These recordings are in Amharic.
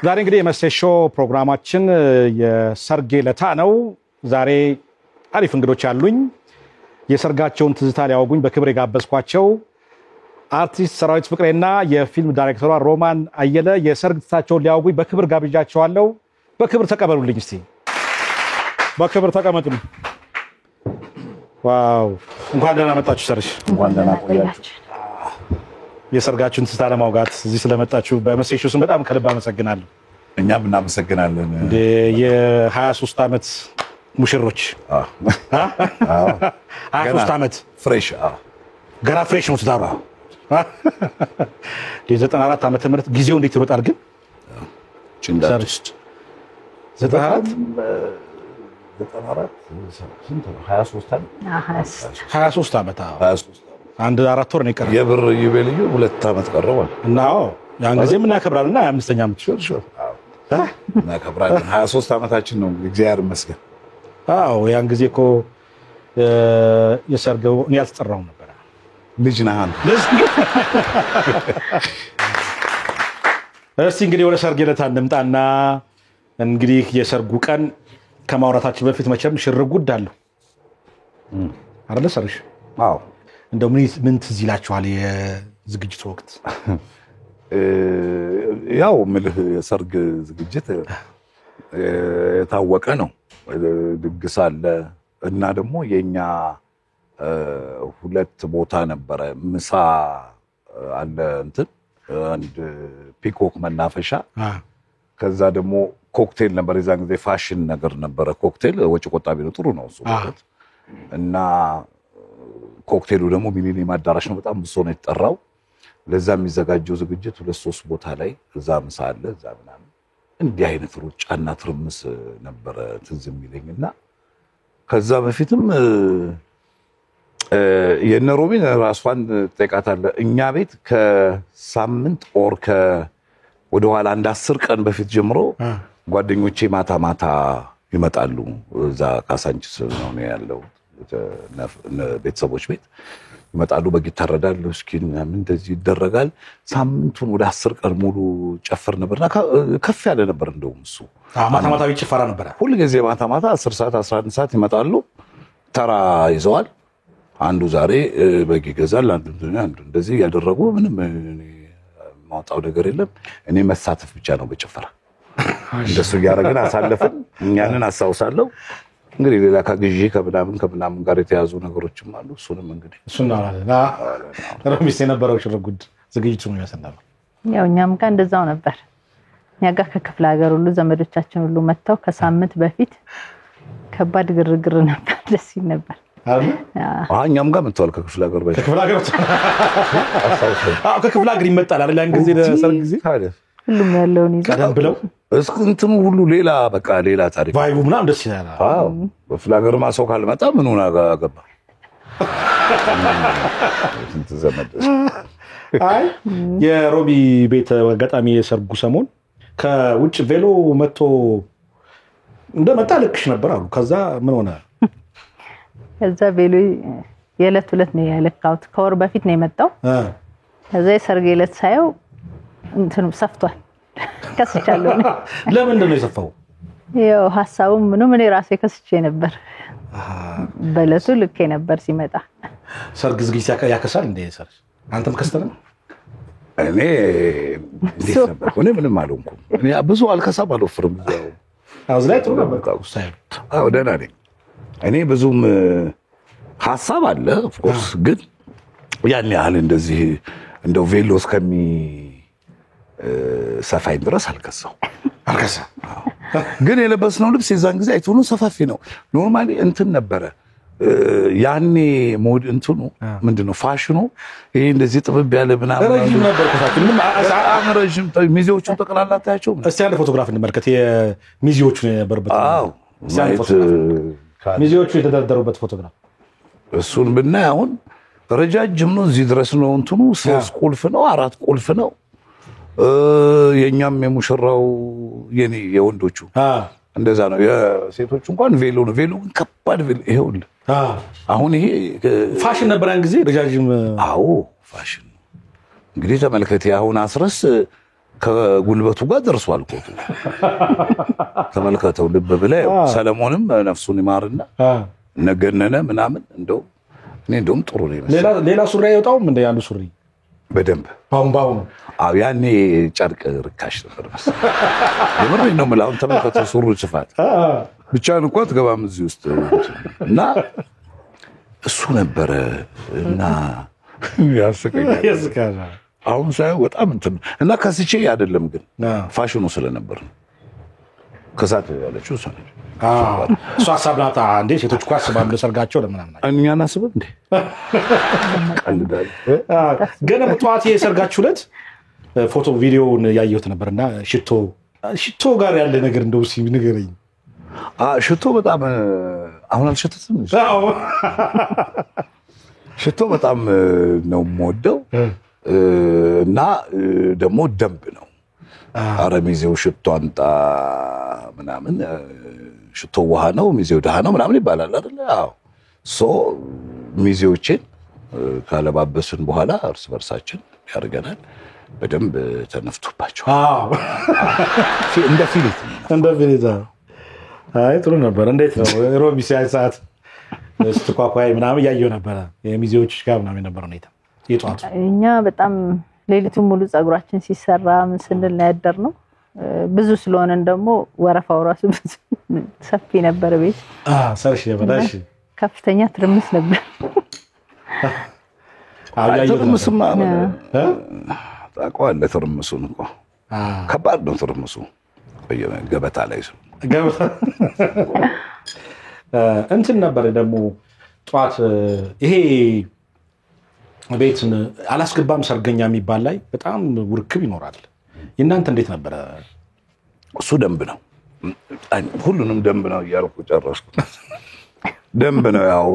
ዛሬ እንግዲህ የመሴሾ ፕሮግራማችን የሰርግ ለታ ነው። ዛሬ አሪፍ እንግዶች አሉኝ። የሰርጋቸውን ትዝታ ሊያወጉኝ በክብር የጋበዝኳቸው አርቲስት ሰራዊት ፍቅሬና የፊልም ዳይሬክተሯ ሮማን አየለ የሰርግ ትዝታቸውን ሊያወጉኝ በክብር ጋብዣቸዋለሁ። በክብር ተቀበሉልኝ እስቲ። በክብር ተቀመጡልኝ። ዋው! እንኳን ደህና መጣችሁ ሰርሽ። እንኳን ደህና ቆያችሁ። የሰርጋችሁን ትዝታ ለማውጋት እዚህ ስለመጣችሁ በመሴሾ ስም በጣም ከልብ አመሰግናለሁ። እኛም እናመሰግናለን። የ23 ዓመት ሙሽሮች 23 ዓመት ፍሬሽ ገና ፍሬሽ ነው ትዳሩ። የ94 ዓመተ ምህረት ጊዜው እንዴት ይሮጣል ግን ጭንዳርስ 94 ስንት ነው? 23 ዓመት አንድ 4 ወር ነው የቀረው። የብር ኢዮቤልዩ 2 ዓመት ቀረው እና ያን ጊዜ ምን ያከብራልና 25ኛ ዓመት እናከብራለን። 23 ዓመታችን ነው እንግዲህ እግዚአብሔር ይመስገን። ያን ጊዜ እኮ የሰርገው እኔ ያልተጠራው ነበር። ልጅ ነህ አንተ። እስቲ እንግዲህ ወደ ሰርግ ለታ እንምጣና እንግዲህ የሰርጉ ቀን ከማውራታችን በፊት መቼም ሽርጉድ አለው አይደል ሰርሽ? እንደው ምን ትዝ ይላችኋል የዝግጅቱ ወቅት? ያው ምልህ የሰርግ ዝግጅት የታወቀ ነው። ድግስ አለ እና ደግሞ የኛ 2 ቦታ ነበረ። ምሳ አለ እንትን አንድ ፒኮክ መናፈሻ፣ ከዛ ደግሞ ኮክቴል ነበር። የዛን ጊዜ ፋሽን ነገር ነበረ። ኮክቴል ወጪ ቆጣቢ ነው፣ ጥሩ ነው እሱ እና ኮክቴሉ ደግሞ ሚሊኒየም አዳራሽ ነው። በጣም ብሶ ነው የተጠራው። ለዛ የሚዘጋጀው ዝግጅት 2-3 ቦታ ላይ እዛ ምሳ አለ እዛ ምናምን እንዲህ አይነት ሩጫና ትርምስ ነበረ ትዝ የሚለኝና ከዛ በፊትም የነሮቢን ራሷን ጠይቃታለህ። እኛ ቤት ከሳምንት ኦር ወደ ኋላ አንድ 10 ቀን በፊት ጀምሮ ጓደኞቼ ማታ ማታ ይመጣሉ። እዛ ካሳንቺስ ነው ያለው ቤተሰቦች ቤት ይመጣሉ። በግ ይታረዳል፣ እስኪን ምን እንደዚህ ይደረጋል። ሳምንቱን ወደ 10 ቀን ሙሉ ጨፈር ነበርና ከፍ ያለ ነበር። እንደውም እሱ ማታ ማታ ቢጨፈራ ነበር። ሁሉ ጊዜ ማታ ማታ 10 ሰዓት 11 ሰዓት ይመጣሉ። ተራ ይዘዋል። አንዱ ዛሬ በግ ይገዛል፣ አንዱ እንደዚህ ያደረጉ ምንም ማውጣው ነገር የለም። እኔ መሳተፍ ብቻ ነው በጭፈራ። እንደሱ ያረጋግን አሳለፈን። እኛንን አሳውሳለሁ። እንግዲህ ሌላ ከግዢ ከምናምን ጋር የተያዙ ነገሮችም አሉ። እሱንም እንግዲህ ረሚስ የነበረው ሽርጉድ ዝግጅቱ ነው ያሰናል። ያው እኛም ጋር እንደዛው ነበር። እኛ ጋር ከክፍለ ሀገር ሁሉ ዘመዶቻችን ሁሉ መጥተው ከሳምንት በፊት ከባድ ግርግር ነበር። ደስ ይል ነበር። እኛም ጋር መጥተዋል ከክፍለ ሀገር በፊት። ከክፍለ ሀገር ይመጣል አይደል? ያን ጊዜ ለሰርግ ጊዜ ሁሉም ያለውን ይዘው ቀደም ብለው እንትኑ ሁሉ ሌላ በቃ ሌላ ታሪክ ቫይቡ ምናምን ደስ ይላል። በክፍለ ሀገርማ ሰው ካልመጣ ምን ሆነ አገባ። የሮቢ ቤት አጋጣሚ የሰርጉ ሰሞን ከውጭ ቬሎ መጥቶ እንደመጣ ልክሽ ነበር አሉ። ከዛ ምን ሆነ? ከዛ ቬሎ የዕለት ሁለት ነው ያለካውት። ከወር በፊት ነው የመጣው። ከዛ የሰርግ ዕለት ሳየው እንትኑ ሰፍቷል። ከስቻለሁ። ለምንድን ነው የሰፋው? ያው ሐሳቡም ምንም እኔ ራሴ ከስቼ ነበር። በለቱ ልኬ ነበር ሲመጣ። ሰርግ ዝግጅት ያከሳል እንደ ሰርግ አንተም ከስተነ? እኔ እንዴት ነበር? እኔ ምንም አልሆንኩም። እኔ ብዙ አልከሳም አልወፍርም። አውዝ ላይ ጥሩ ነበር ቁሳይ። ደህና ነኝ። እኔ ብዙም ሐሳብ አለ ኦፍ ኮርስ፣ ግን ያን ያህል እንደዚህ እንደው ቬሎ እስከሚ ሰፋይ ድረስ አልከሳው። ግን የለበስነው ልብስ የዛን ጊዜ አይቶኑ ሰፋፊ ነው። ኖርማሊ እንትን ነበረ ያኔ ሞድ እንትኑ ምንድነው ፋሽኑ ይሄ እንደዚህ ጥብብ ያለ ምናምን ረጅም ነበር። ከታችን ረጅም ሚዜዎቹን ጠቅላላ ታያቸው። እስቲ አንድ ፎቶግራፍ እንመልከት። የሚዜዎቹ የነበሩበት ሚዜዎቹ የተደረደሩበት ፎቶግራፍ እሱን ብናይ አሁን ረጃጅም ነው። እዚህ ድረስ ነው እንትኑ 3 ቁልፍ ነው 4 ቁልፍ ነው። የኛም የሙሽራው የኔ የወንዶቹ እንደዛ ነው። የሴቶቹ እንኳን ቬሎ ነው። ቬሎ ግን ከባድ ቬሎ ይሄውል። አሁን ይሄ ፋሽን ነበር ያን ጊዜ ረጃጅም። ፋሽን እንግዲህ ተመልከት። አሁን አስረስ ከጉልበቱ ጋር ደርሷል ኮቱ። ተመልከተው ልብ ብለህ ሰለሞንም ነፍሱን ይማርና ነገነነ ምናምን እንደው እኔ እንደውም ጥሩ ነው ይመስላል። ሌላ ሱሪ አይወጣውም እንደ ያንዱ ሱሪ በደንብ ባሁን አዎ ያኔ ጨርቅ ርካሽ ነበር መሰለኝ። የምሬን ነው የምልህ። አሁን ተመልከተው ሱሪ ስፋት ብቻህን እንኳን አትገባም እዚህ ውስጥ እና እሱ ነበረ እና ያስቀኛል። አሁን ሳይሆን በጣም እንትን እና ከስቼ አይደለም ግን ፋሽኑ ስለነበር ነው ከሳት ያለችው እሷ ነች። እሷ ሀሳብናታ እንዴ ሴቶች እኮ አስባም ለሰርጋቸው ለምናምን እኛ እናስብም እንዴ ቀልዳል። ገና በጠዋት የሰርጋችሁ ዕለት ፎቶ ቪዲዮውን ያየሁት ነበርና ሽቶ ጋር ያለ ነገር እንደው እስኪ ንገረኝ። ሽቶ በጣም አሁን አልሸተትም። ሽቶ በጣም ነው የምወደው እና ደግሞ ደንብ ነው። ኧረ ሚዜው ሽቶ አንጣ ምናምን ሽቶ ውሃ ነው ሚዜው ደሃ ነው ምናምን ይባላል አይደል? አዎ ሚዜዎችን ካለባበስን በኋላ እርስ በርሳችን ያርገናል በደንብ ተነፍቶባቸው። እንደ ፊሊት አይ ጥሩ ነበር። እንዴት ነው ሮሚ ሲያሳት ስትኳኳይ ምናምን ያየው ነበር የሚዜዎች ጋር ምናምን ነበር ሁኔታ የጧቱ። እኛ በጣም ሌሊቱን ሙሉ ጸጉራችን ሲሰራ ምን ስንል ነው ያደርነው። ብዙ ስለሆነን ደግሞ ወረፋው ራሱ ሰፊ ነበር ቤት። ሰርሽ ነበር። ከፍተኛ ትርምስ ነበር። ትርምስማ ታውቀዋለህ። ትርምሱን እኮ ከባድ ነው ትርምሱ ገበታ ላይ ሰው እንትን ነበር ደግሞ ጧት ይሄ ቤትን አላስገባም ሰርገኛ የሚባል ላይ በጣም ውርክብ ይኖራል። የእናንተ እንዴት ነበረ? እሱ ደንብ ነው። ሁሉንም ደንብ ነው እያልኩ ጨረስኩ። ደንብ ነው ያው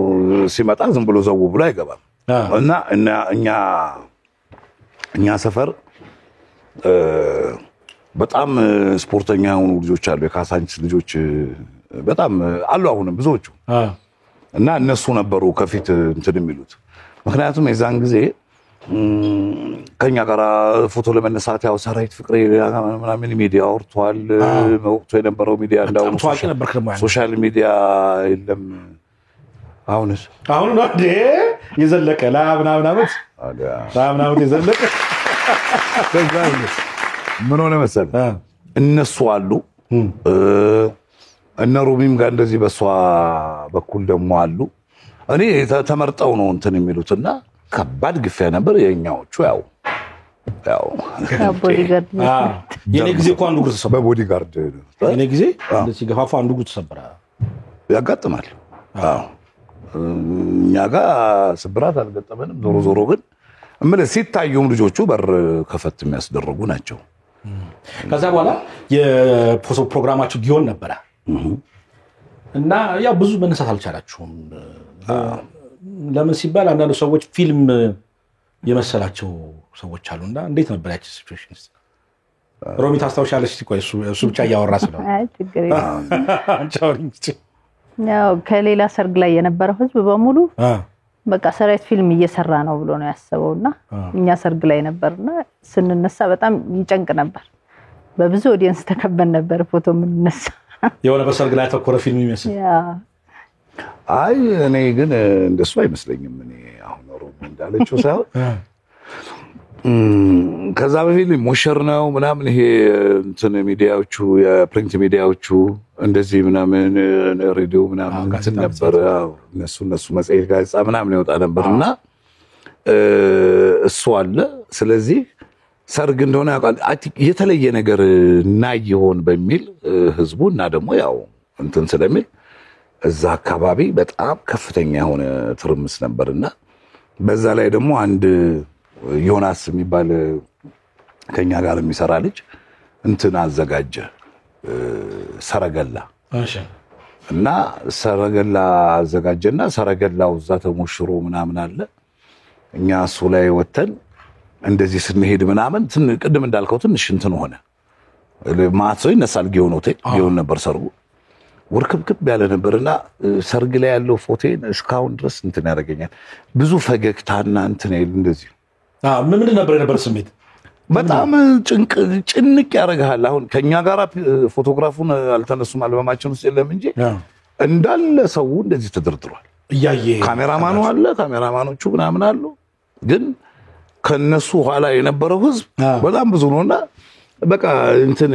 ሲመጣ ዝም ብሎ ዘው ብሎ አይገባም። እና እኛ ሰፈር በጣም ስፖርተኛ የሆኑ ልጆች አሉ። የካሳንቺስ ልጆች በጣም አሉ አሁንም ብዙዎቹ እና እነሱ ነበሩ ከፊት እንትን የሚሉት። ምክንያቱም የዛን ጊዜ ከኛ ጋር ፎቶ ለመነሳት ያው ሰራዊት ፍቅሬ ምናምን ሚዲያ ወርቷል። ወቅቱ የነበረው ሚዲያ እንዳው ሶሻል ሚዲያ የለም። አሁንስ አሁን ነው እንዴ የዘለቀ ለምናምን አመት ለምናምን የዘለቀ ምን ሆነ መሰለህ እነሱ አሉ እነ ሩሚም ጋር እንደዚህ በሷ በኩል ደግሞ አሉ። እኔ ተመርጠው ነው እንትን የሚሉትና ከባድ ግፊያ ነበር። የኛዎቹ ያው ቦዲጋርድ የኔ ጊዜ እኮ አንዱ እግር ተሰበረ። በቦዲጋርድ የኔ ጊዜ እንደዚህ ገፋፋ አንዱ እግር ተሰበረ። ያጋጥማል። እኛ ጋር ስብራት አልገጠመንም። ዞሮ ግን እምልህ ሲታዩም ልጆቹ በር ከፈት የሚያስደርጉ ናቸው። ከዛ በኋላ የፎቶ ፕሮግራማችሁ ጊዮን ነበረ እና ያው ብዙ መነሳት አልቻላችሁም። ለምን ሲባል አንዳንድ ሰዎች ፊልም የመሰላቸው ሰዎች አሉና እንዴት ነበር ያቺ ሲቹዌሽን? ሮሚ ታስታውሻለሽ? ቆይ እሱ ብቻ እያወራ ስለሆነ አይ ችግር የለም። ያው ከሌላ ሰርግ ላይ የነበረው ህዝብ በሙሉ በቃ ሰራዊት ፊልም እየሰራ ነው ብሎ ነው ያሰበውና እኛ ሰርግ ላይ ነበርና ስንነሳ በጣም ይጨንቅ ነበር። በብዙ ኦዲየንስ ተከበን ነበር ፎቶ የምንነሳ። የሆነ በሰርግ ላይ ተኮረ ፊልም ይመስል። አይ እኔ ግን እንደሱ አይመስለኝም። እኔ አሁን ሮሚ እንዳለችው ሳይሆን ከዛ በፊት ሞሸር ነው ምናምን ይሄ እንትን ሚዲያዎቹ የፕሪንት ሚዲያዎቹ እንደዚህ ምናምን ሬዲዮ ምናምን እንትን ነበር። እነሱ መጽሔት ጋዜጣ ምናምን ይወጣ ነበርና እሱ አለ። ስለዚህ ሰርግ እንደሆነ ያውቃል። የተለየ ነገር ናይ ይሆን በሚል ህዝቡ እና ደግሞ ያው እንትን ስለሚል እዛ አካባቢ በጣም ከፍተኛ የሆነ ትርምስ ነበርና በዛ ላይ ደግሞ አንድ ዮናስ የሚባል ከኛ ጋር የሚሰራ ልጅ እንትን አዘጋጀ ሰረገላ። እና ሰረገላ አዘጋጀና ሰረገላው እዛ ተሞሽሮ ምናምን አለ። እኛ እሱ ላይ ወተን እንደዚህ ስንሄድ ምናምን ቅድም እንዳልከው ትንሽ እንትን ሆነ። ማትሶ ይነሳል ጊዮን ሆቴል ጊዮን ነበር ሰርጉ። ወርክብክብ ያለ ነበርና ሰርግ ላይ ያለው ፎቶን እስካሁን ድረስ እንትን ያደርገኛል። ብዙ ፈገግታና እንትን እንደዚህ ምንድን ነበር የነበረ ስሜት? በጣም ጭንቅ ያደርግሃል። አሁን ከኛ ጋር ፎቶግራፉን አልተነሱም አልበማችን ውስጥ የለም እንጂ እንዳለ ሰው እንደዚህ ተደርድሯል። እያየ ካሜራማኑ አለ፣ ካሜራማኖቹ ምናምን አሉ። ግን ከነሱ ኋላ የነበረው ህዝብ በጣም ብዙ ነውና በቃ እንትን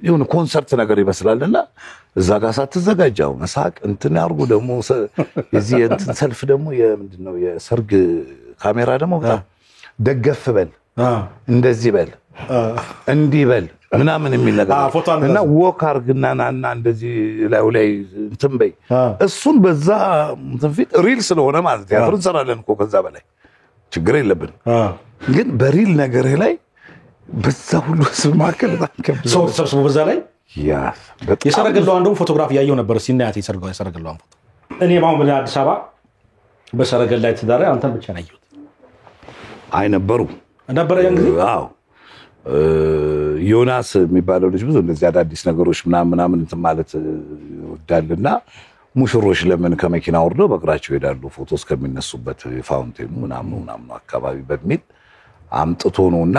የሆነ ኮንሰርት ነገር ይመስላልና እዛ ጋር ሳትዘጋጃው መሳቅ እንትን ያርጉ። ደግሞ የዚህ እንትን ሰልፍ ደግሞ የምንድነው የሰርግ ካሜራ ደግሞ በጣም ደገፍ በል እንደዚህ በል እንዲህ በል ምናምን የሚል ነገር እና ወክ አርግና ናና እንደዚህ ላይ እንትን በይ እሱን በዛ እንትን ፊት ሪል ስለሆነ ማለት ቲያትር እንሰራለን እኮ ከዛ በላይ ችግር የለብን። ግን በሪል ነገር ላይ በዛ ሁሉ ስማከለ ታከብ ሰው ተሰብስቦ በዛ ላይ ያ የሰረገላው አንዱን ፎቶግራፍ ያየው ነበር ሲናያት የሰረገላው ፎቶ እኔ ማው በአዲስ አበባ በሰረገላ ላይ ተዳረ አንተን ብቻ ነው ያየሁት። አይ ነበሩ ያን ጊዜ አዎ ዮናስ የሚባለው ልጅ ብዙ እንደዚህ አዳዲስ ነገሮች ምናምን እንትን ማለት ወዳልና ሙሽሮች ለምን ከመኪና ወርደው በእግራቸው ይሄዳሉ ፎቶ እስከሚነሱበት ፋውንቴኑ ምናምን አካባቢ በሚል አምጥቶ ነውና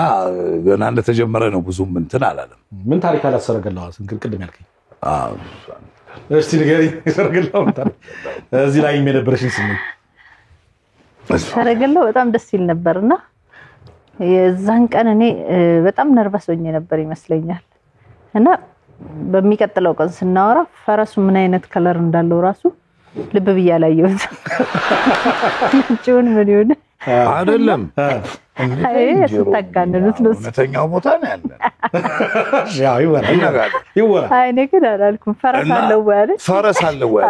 ገና እንደተጀመረ ነው። ብዙም እንትን አላለም። ምን ታሪክ አላሰረገላው ቅድም ያልከኝ እስቲ ንገሪኝ። ሰረገላው እዚህ ላይ የነበረሽን ስሜት? ሰረገላው በጣም ደስ ይል ነበርና የዛን ቀን እኔ በጣም ነርቨስ ሆኜ ነበር ይመስለኛል። እና በሚቀጥለው ቀን ስናወራ ፈረሱ ምን አይነት ከለር እንዳለው ራሱ ልብ ብያ ላየሁት። ነጭውን ምን ይሆን አይደለም አይ ተታጋነኑት ነው እውነተኛው ቦታ ነው ያለ። ያው ይወራ አይ እኔ ግን አላልኩም። ፈረስ አለው ወይ ፈረስ አለው ወይ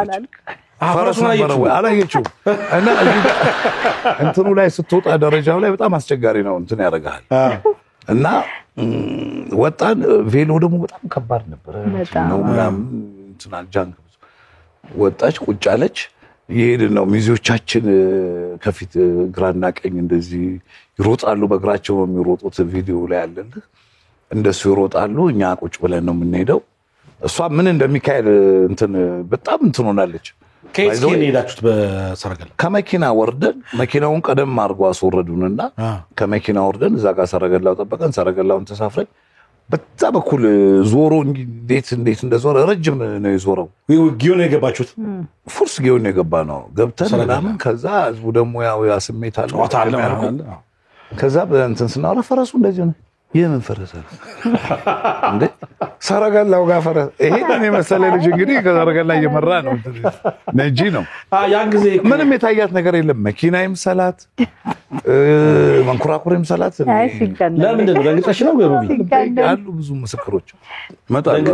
ፈረስ ነው አላየችው። እና እንትኑ ላይ ስትወጣ ደረጃው ላይ በጣም አስቸጋሪ ነው እንትን ያደርጋል። እና ወጣን። ቬሎ ደግሞ በጣም ከባድ ነበር ነው ምናምን እንትን አልጃንክ ወጣች ቁጭ አለች። ይሄድን ነው ሚዜዎቻችን ከፊት ግራና ቀኝ እንደዚህ ይሮጣሉ። በእግራቸው ነው የሚሮጡት። ቪዲዮ ላይ አለልህ እንደሱ ይሮጣሉ። እኛ ቁጭ ብለን ነው የምንሄደው። እሷ ምን እንደሚካሄድ እንትን በጣም እንትን ሆናለች። ከዚህ ሄዳችሁት በሰረገላ ከመኪና ወርደን መኪናውን ቀደም አድርጎ አስወረዱንና ከመኪና ወርደን እዛ ጋር ሰረገላው ጠበቀን። ሰረገላውን ተሳፍረን በዛ በኩል ዞሮ እንዴት እንደዞረ ረጅም ነው የዞረው። ጊዮን የገባችሁት ፉርስ ጊዮን የገባ ነው ገብተን ምናምን። ከዛ ህዝቡ ደግሞ ያው ያ ስሜት አለ። ከዛ በእንትን ስናወራ ፈረሱ እንደዚህ ነው። የምን ፈረስ እንዴ? ሰረገላው ጋር ፈረስ ይሄን የመሰለ ልጅ እንግዲህ ከሰረገላ እየመራ ነው። ነጂ ነው ያን ጊዜ ምንም የታያት ነገር የለም። መኪና ይምሰላት መንኩራኩር ይምሰላት። ለምን ደንግጠሽ ነው ገሩቢ? ያሉ ብዙ ምስክሮች መጣሉ።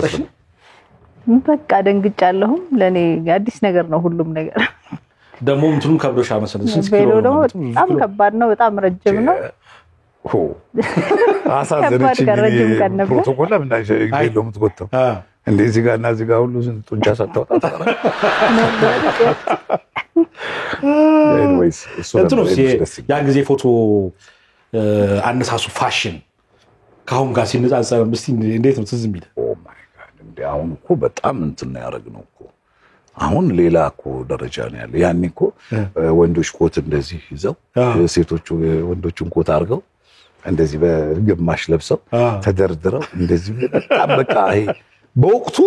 በቃ ደንግጫለሁ። ለኔ አዲስ ነገር ነው ሁሉም ነገር። ደግሞ እንትኑ ከብዶሻ መሰለኝ። ስንት ኪሎ ነው? በጣም ከባድ ነው። በጣም ረጅም ነው። አሳዘነች። ፕሮቶኮል ለምን አይገለውም ትጎተው እንደዚህ ጋርና እዚህ ጋር ሁሉ ጡንቻ ሳታወጣ ታራ ኤኒዌይስ ያን ጊዜ ፎቶ አነሳሱ ፋሽን ካሁን ጋር ሲነጻጸር እስቲ እንዴት ነው ትዝ የሚል? ኦ ማይ ጋድ እንዴ! አሁን እኮ በጣም እንትን ያደረግነው እኮ አሁን ሌላ እኮ ደረጃ ነው ያለ። ያኔ እኮ ወንዶች ኮት እንደዚህ ይዘው ሴቶቹ ወንዶቹን ኮት አድርገው እንደዚህ በግማሽ ለብሰው ተደርድረው እንደዚህ በጣም በቃ ይሄ በወቅቱ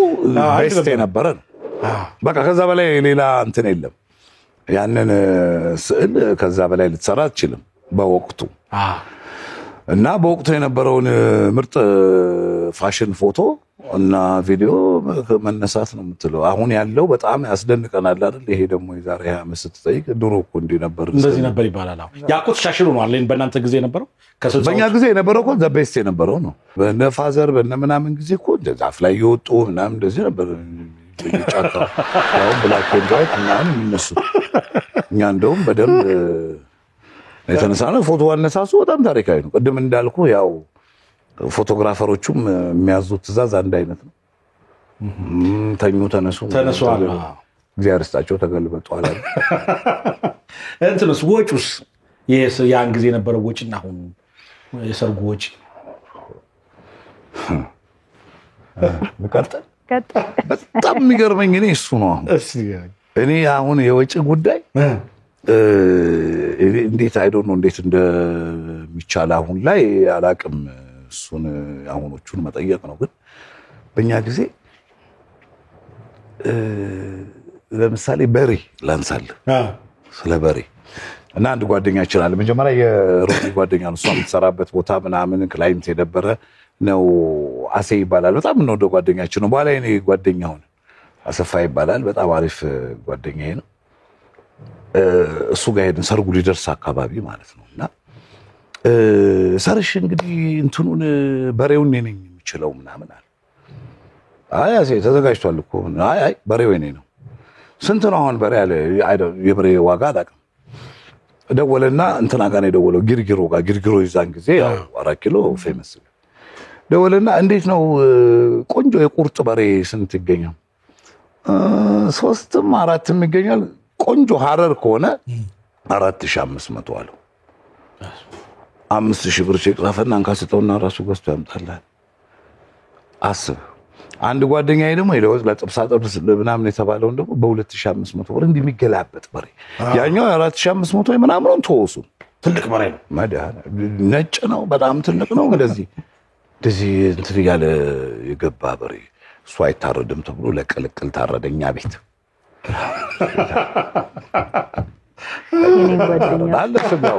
ቤስት የነበረ ነው። በቃ ከዛ በላይ ሌላ እንትን የለም። ያንን ስዕል ከዛ በላይ ልትሰራ አትችልም በወቅቱ። እና በወቅቱ የነበረውን ምርጥ ፋሽን ፎቶ እና ቪዲዮ መነሳት ነው የምትለው። አሁን ያለው በጣም ያስደንቀናል አይደል? ይሄ ደግሞ የዛሬ 20 ዓመት ስትጠይቅ ድሮ እኮ እንዲህ ነበር እንደዚህ ነበር ይባላል። አሁን ያቆት ሻሽሉ ነው አለኝ። በእናንተ ጊዜ የነበረው በእኛ ጊዜ የነበረው እኮ ዘ ቤስት የነበረው ነው። በእነ ፋዘር በእነ ምናምን ጊዜ እኮ ዛፍ ላይ የወጡ ምናምን እንደዚህ ነበር። ጫካ ያው ብላክ ኤንድ ዋይት ምናምን የሚነሱ እኛ እንደውም በደንብ የተነሳነው ፎቶ አነሳሱ በጣም ታሪካዊ ነው። ቅድም እንዳልኩ ያው ፎቶግራፈሮቹም የሚያዙት ትዕዛዝ አንድ አይነት ነው። ተኙ ተነሱ አለ። እግዚአብሔር ይስጣቸው ተገልበጡ አለ። እንትንስ ወጪስ ያን ጊዜ የነበረው ወጪና አሁን የሰርጉ ወጪ ልቀጥል? በጣም የሚገርመኝ እኔ እሱ ነው። እኔ አሁን የወጪ ጉዳይ እንዴት አይዶን ነው እንዴት የሚቻል አሁን ላይ አላቅም እሱን አሁኖቹን መጠየቅ ነው ግን በእኛ ጊዜ ለምሳሌ በሬ ላንሳል ስለ በሬ እና አንድ ጓደኛችን አለ መጀመሪያ የሮሚ ጓደኛ ነው እሷ የምትሰራበት ቦታ ምናምን ክላይንት የነበረ ነው አሴ ይባላል በጣም ነው ጓደኛችን ነው በኋላ እኔ ጓደኛው ነው አሰፋ ይባላል በጣም አሪፍ ጓደኛዬ ነው እሱ ጋር ሄድን ሰርጉ ሊደርስ አካባቢ ማለት ነውና ሰርሽ እንግዲህ እንትኑን በሬውን እኔ ነኝ የምችለው ምናምን አለ አይ አሴ ተዘጋጅቷል እኮ አይ በሬው እኔ ነው ስንት ነው አሁን በሬ አለ የበሬ ዋጋ አላውቅም ደወለና እንትና ጋር ነው የደወለው ጊርጊሮ ይዛን ጊዜ ያው 4 ኪሎ ፌመስ ደወለና እንዴት ነው ቆንጆ የቁርጥ በሬ ስንት ይገኛል 3ም 4ም ይገኛል ቆንጆ ሐረር ከሆነ 4500 አለው 5000 ብር ቼክ ጻፈና አንካስተውና ራሱ ገዝቶ ያምጣላል አስብ አንድ ጓደኛዬ ደግሞ ይለውዝ ለጥብሳ ጥብስ ምናምን የተባለውን ደግሞ በ2500 ብር እንደሚገላበጥ በሬ ያኛው 4500 ምናምን ተወሱ ትልቅ በሬ ነው ማዳን ነጭ ነው በጣም ትልቅ ነው እንደዚህ እንትን ያለ የገባ በሬ እሱ አይታረድም ተብሎ ለቅልቅል ታረደኛ ቤት የኔ ጓደኛ አለሽው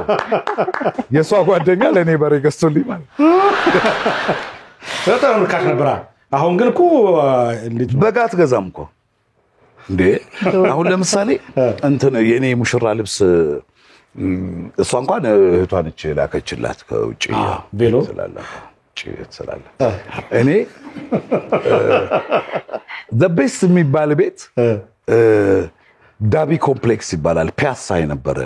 የሷ ጓደኛ ለኔ በሬ ገዝቶልኝ ማለት በጣም ርካሽ ነበር አሁን ግን እኮ በጋ አትገዛም እኮ እንዴ አሁን ለምሳሌ እንትን የኔ ሙሽራ ልብስ እሷ እንኳን እህቷን እቺ ላከችላት ከውጪ ቬሎ ስላለ እኔ the best የሚባል ቤት ዳቢ ኮምፕሌክስ ይባላል ፒያሳ የነበረ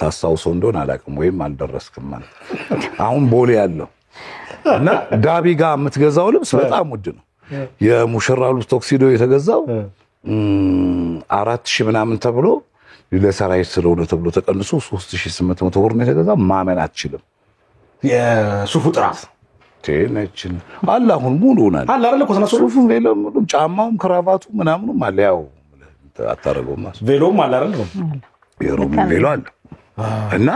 ታስታውሰው እንደሆነ አላውቅም ወይም አልደረስክም ማለት አሁን ቦሌ ያለው እና ዳቢ ጋር የምትገዛው ልብስ በጣም ውድ ነው የሙሽራው ልብስ ቶክሲዶ የተገዛው 4000 ምናምን ተብሎ ለሰራዊት ስለሆነ ተብሎ ተቀንሶ 3800 ብር ነው የተገዛው ማመን አትችልም የሱፉ ጥራት ተነችን አላሁን ሙሉ ነው አይደል እኮ ተነሱ ሱፉ ቬሎም ጫማውም ክራቫቱ ምናምኑም አለ ያው አታረገውም ቬሎም አለ አይደል የሮሚ ቬሎ አለ እና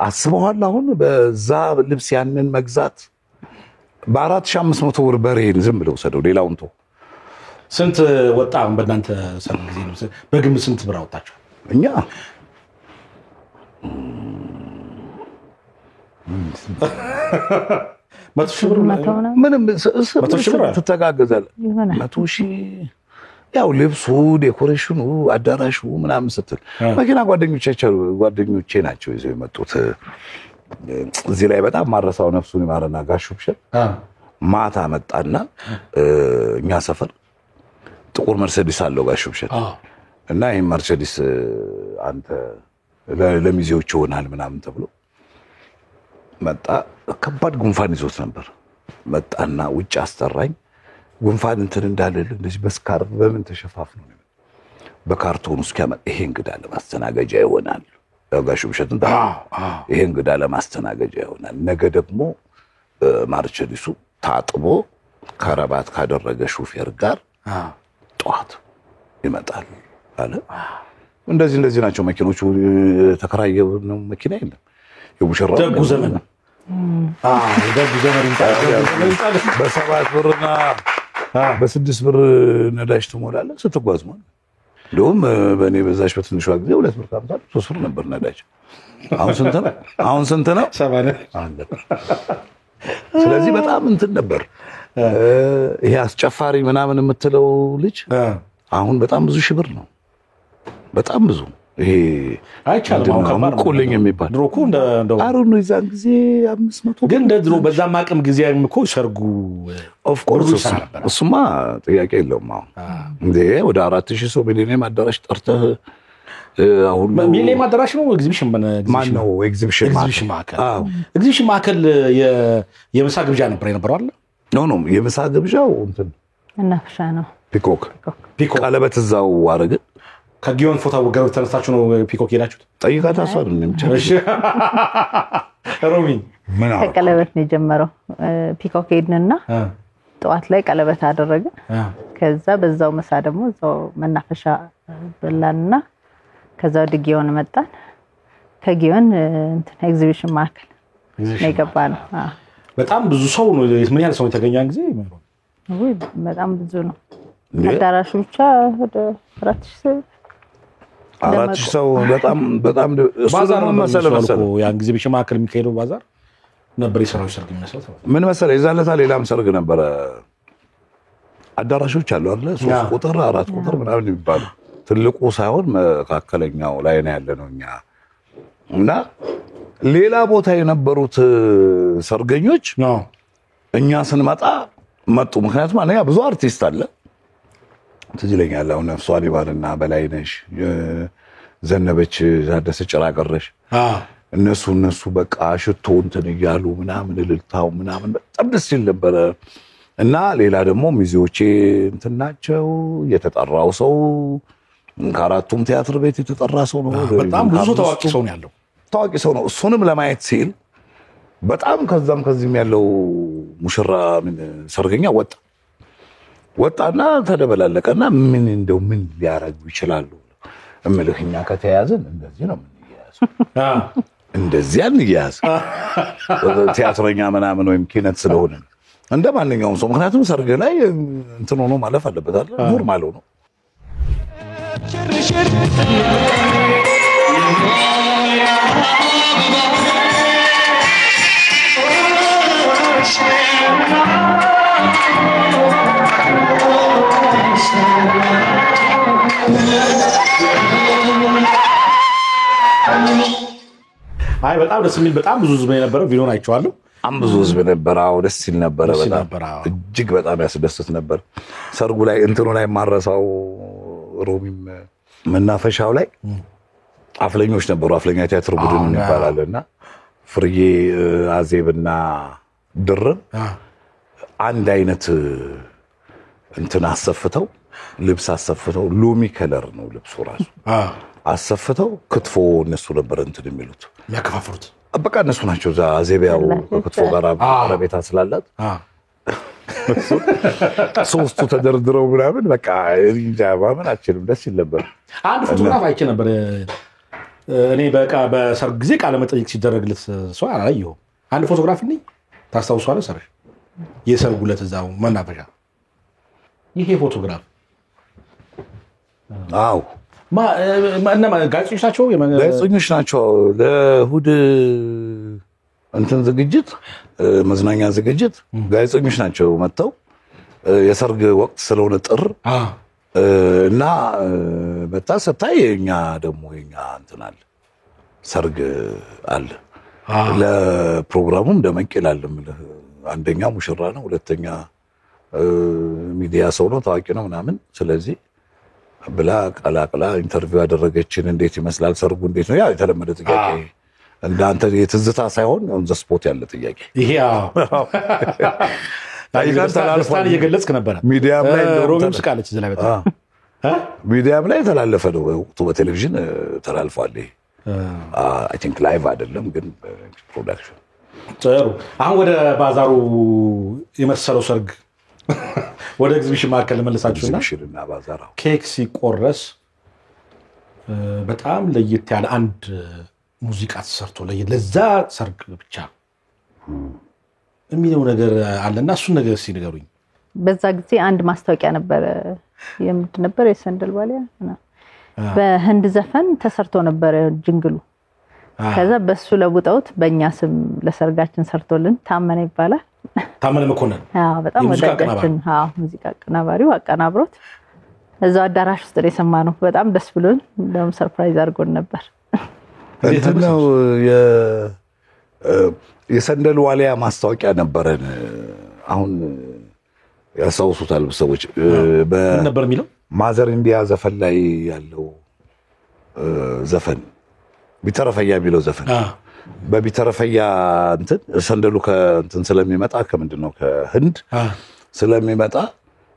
አስበዋል አሁን በዛ ልብስ ያንን መግዛት በ4500 ብር በሬን ዝም ብለው ሰደው ሌላውን ተው ስንት ወጣ በእናንተ ሰርግ ጊዜ ነው በግምት ስንት ብር አወጣችሁ እኛ መቶ ሺህ ብር ምንም ተተጋገዛል 100,000 ያው ልብሱ ዴኮሬሽኑ አዳራሹ ምናምን ስትል መኪና ጓደኞቼ ናቸው ይዘው የመጡት እዚህ ላይ በጣም ማረሳው ነፍሱን ይማረና ጋሹ ብሸት ማታ መጣና እኛ ሰፈር ጥቁር መርሴዲስ አለው ጋሹ ብሸት እና ይሄ መርሴዲስ አንተ ለሚዜዎች ይሆናል ምናምን ተብሎ መጣ ከባድ ጉንፋን ይዞት ነበር መጣና ውጭ አስተራኝ ጉንፋን እንትን እንዳለል እንደዚህ በስካር በምን ተሸፋፍኖ ነው በካርቶን ውስጥ ያመጣ ይሄ እንግዳ ለማስተናገጃ ይሆናል ጋሹ ብሸትን ይሄ እንግዳ ለማስተናገጃ ይሆናል ነገ ደግሞ ማርቸዲሱ ታጥቦ ከረባት ካደረገ ሹፌር ጋር ጧት ይመጣል አለ እንደዚህ ናቸው መኪኖቹ ተከራየው ነው መኪና የለም የሙሽራው ደጉ ዘመን ደጉ ዘመን በ7 ብርና በ6 ብር ነዳጅ ትሞላለህ ስትጓዝ ማለት እንደውም በእኔ በዛሽ በትንሿ ጊዜ 2 ብር ካምታል 3 ብር ነበር ነዳጅ አሁን ስንት ነው 7 አለ ስለዚህ በጣም እንትን ነበር ይሄ አስጨፋሪ ምናምን የምትለው ልጅ አሁን በጣም ብዙ ሺህ ብር ነው በጣም ብዙ ይሄ አይቻልም አሁን ከባድ ቆለኝ የሚባል ድሮ እኮ እንደው አሩን ነው ይዛን ጊዜ 500 ግን እንደ ድሮ በዛ ማቀም ጊዜም እኮ ሰርጉ ኦፍ ኮርስ እሱማ ጥያቄ የለውም አሁን እንዴ ወደ 4000 ሰው ሚሊኒየም አዳራሽ ጠርተህ አሁን ሚሊኒየም አዳራሽ ነው ኤግዚቢሽን ማን ነው ኤግዚቢሽን ማዕከል የምሳ ግብዣ ነበር የነበረው አይደል ኖ የምሳ ግብዣው እንትን እናፍሻ ነው ፒኮክ ቀለበት እዛው አረገ ከጊዮን ፎቶ ወገብ ተነሳችሁ ነው ፒኮክ ሄዳችሁት ጠይቃታ አሳር ነው እሺ ሮሚን ምን አለ ቀለበት ነው የጀመረው ፒኮክ ሄድንና ጠዋት ላይ ቀለበት አደረገ ከዛ በዛው መሳ ደግሞ እዛው መናፈሻ በላንና ከዛው ድጊዮን መጣን ከጊዮን እንትን ኤግዚቢሽን ማዕከል የገባ ነው። በጣም ብዙ ሰው ነው። ምን ያህል ሰው የተገኘን ጊዜ ወይ በጣም ብዙ ነው። አዳራሹ ብቻ ወደ 4,000 ሰው በጣም ባዛር መሰለ ያን ጊዜ በሽማከል የሚካሄደው ባዛር ነበር። የሰራው ሰርግ የሚመስለው ምን መሰለ የዛለታ ሌላም ሰርግ ነበረ። አዳራሾች አሉ አይደል? 3 ቁጥር 4 ቁጥር ምናምን ይባሉ ትልቁ ሳይሆን መካከለኛው ላይ ነው ያለነው እኛ እና ሌላ ቦታ የነበሩት ሰርገኞች እኛ ስንመጣ መጡ። ምክንያቱም አንደኛ ብዙ አርቲስት አለ ትዝ ይለኛል። አሁን ነፍሷን ይማርና በላይነሽ ዘነበች ታደሰ ጭራ ቀረሽ እነሱ በቃ ሽቶ እንትን እያሉ ምናምን እልልታው ምናምን በጣም ደስ ይል ነበር። እና ሌላ ደግሞ ሚዜዎቼ እንትን ናቸው። የተጠራው ሰው ከአራቱም ቲያትር ቤት የተጠራ ሰው ነው። በጣም ብዙ ታዋቂ ሰው ነው ያለው። ታዋቂ ሰው ነው። እሱንም ለማየት ሲል በጣም ከዚህም ያለው ሙሽራ ምን ሰርገኛ ወጣና ተደበላለቀና ምን ሊያረጉ ይችላሉ እምልህኛ ከተያዘን እንደዚህ ነው የምንያዝ እንደዚህ አንያዝ ቲያትረኛ ምናምን ወይም ኪነት ስለሆነ እንደ ማንኛውም ሰው ምክንያቱም ሰርግ ላይ እንትን ሆኖ ማለፍ አለበት አይደል? ኖርማል ነው። አይ በጣም ደስ የሚል በጣም ብዙ ህዝብ የነበረው ቪዲዮን አይቼዋለሁ። በጣም ብዙ ህዝብ ነበር። አዎ ደስ ይል ነበር። በጣም እጅግ በጣም ያስደስት ነበር። ሰርጉ ላይ እንትኑ ላይ ማረሳው ሮሚም መናፈሻው ላይ አፍለኞች ነበሩ። አፍለኛ ቲያትር ቡድን ይባላልና ፍርዬ አዜብና ድርብ አንድ አይነት እንትን አሰፍተው ልብስ አሰፍተው ሎሚ ከለር ነው ልብሱ ራሱ አሰፍተው ክትፎ እነሱ ነበር እንትን የሚሉት የሚያከፋፍሩት በቃ እነሱ ናቸው። እዛ አዜቢያው ክትፎ ጋር አረቤታ ስላላት ሶስቱ ተደርድረው ምናምን በቃ እንጃ ማመን አልችልም። ደስ ይል ነበር። አንድ ፎቶግራፍ አይቼ ነበር እኔ በቃ በሰርግ ጊዜ ቃለ መጠይቅ ሲደረግለት ሰው አላየሁም። አንድ ፎቶግራፍ ነኝ ታስታውሳለህ? ሰርሽ የሰርጉ ዕለት እዛው መናፈሻ ይሄ ፎቶግራፍ አው ጋዜጠኞች ናቸው። ለእሑድ እንትን ዝግጅት መዝናኛ ዝግጅት ጋዜጠኞች ናቸው መጥተው የሰርግ ወቅት ስለሆነ ጥር እና መጣ ሰታይ የኛ እንትን አለ ሰርግ አለ። ለፕሮግራሙም ደመቅ ይላል። አንደኛ ሙሽራ ነው፣ ሁለተኛ ሚዲያ ሰው ነው፣ ታዋቂ ነው ምናምን። ስለዚህ ብላ ቀላቅላ ኢንተርቪው ያደረገችን እንዴት ይመስላል ሰርጉ እንዴት ነው? ያ የተለመደ ጥያቄ እንዳንተ የትዝታ ሳይሆን ኦን ዘ ስፖት ያለ ጥያቄ ይሄ ታይጋር እየገለጽክ ነበር። ሚዲያም ላይ ሮሚም ስቃለች እዚህ ላይ በጣም ሚዲያም ላይ ተላለፈ ነው ወቅቱ በቴሌቪዥን ተላልፏል። ይሄ አይ ቲንክ ላይቭ አይደለም ግን ፕሮዳክሽን። ጥሩ። አሁን ወደ ባዛሩ የመሰለው ሰርግ ወደ ኤግዚቢሽን ማዕከል ለመለሳችሁና ኤግዚቢሽንና ባዛራው ኬክ ሲቆረስ በጣም ለየት ያለ አንድ ሙዚቃ ተሰርቶ ለዛ ሰርግ ብቻ የሚለው ነገር አለና እሱን ነገር ሲነገሩኝ። በዛ ጊዜ አንድ ማስታወቂያ ነበር የምንድን ነበር የሰንደል ባሊያ በህንድ ዘፈን ተሰርቶ ነበር ጅንግሉ። ከዛ በሱ ለውጠውት በእኛ ስም ለሰርጋችን ሰርቶልን ታመነ ይባላል። ታመነ መኮንን በጣም ወዳጃችን ሙዚቃ አቀናባሪው አቀናብሮት እዛው አዳራሽ ውስጥ የሰማነው በጣም ደስ ብሎን እንደውም ሰርፕራይዝ አድርጎን ነበር። እንትነው የሰንደል ዋሊያ ማስታወቂያ ነበረን። አሁን ያሳውሱታል ሰዎች ነበር የሚለው ማዘር ኢንዲያ ዘፈን ላይ ያለው ዘፈን ቢተረፈያ የሚለው ዘፈን በቢተረፈያ እንትን ሰንደሉ ከእንትን ስለሚመጣ ከምንድነው ከህንድ ስለሚመጣ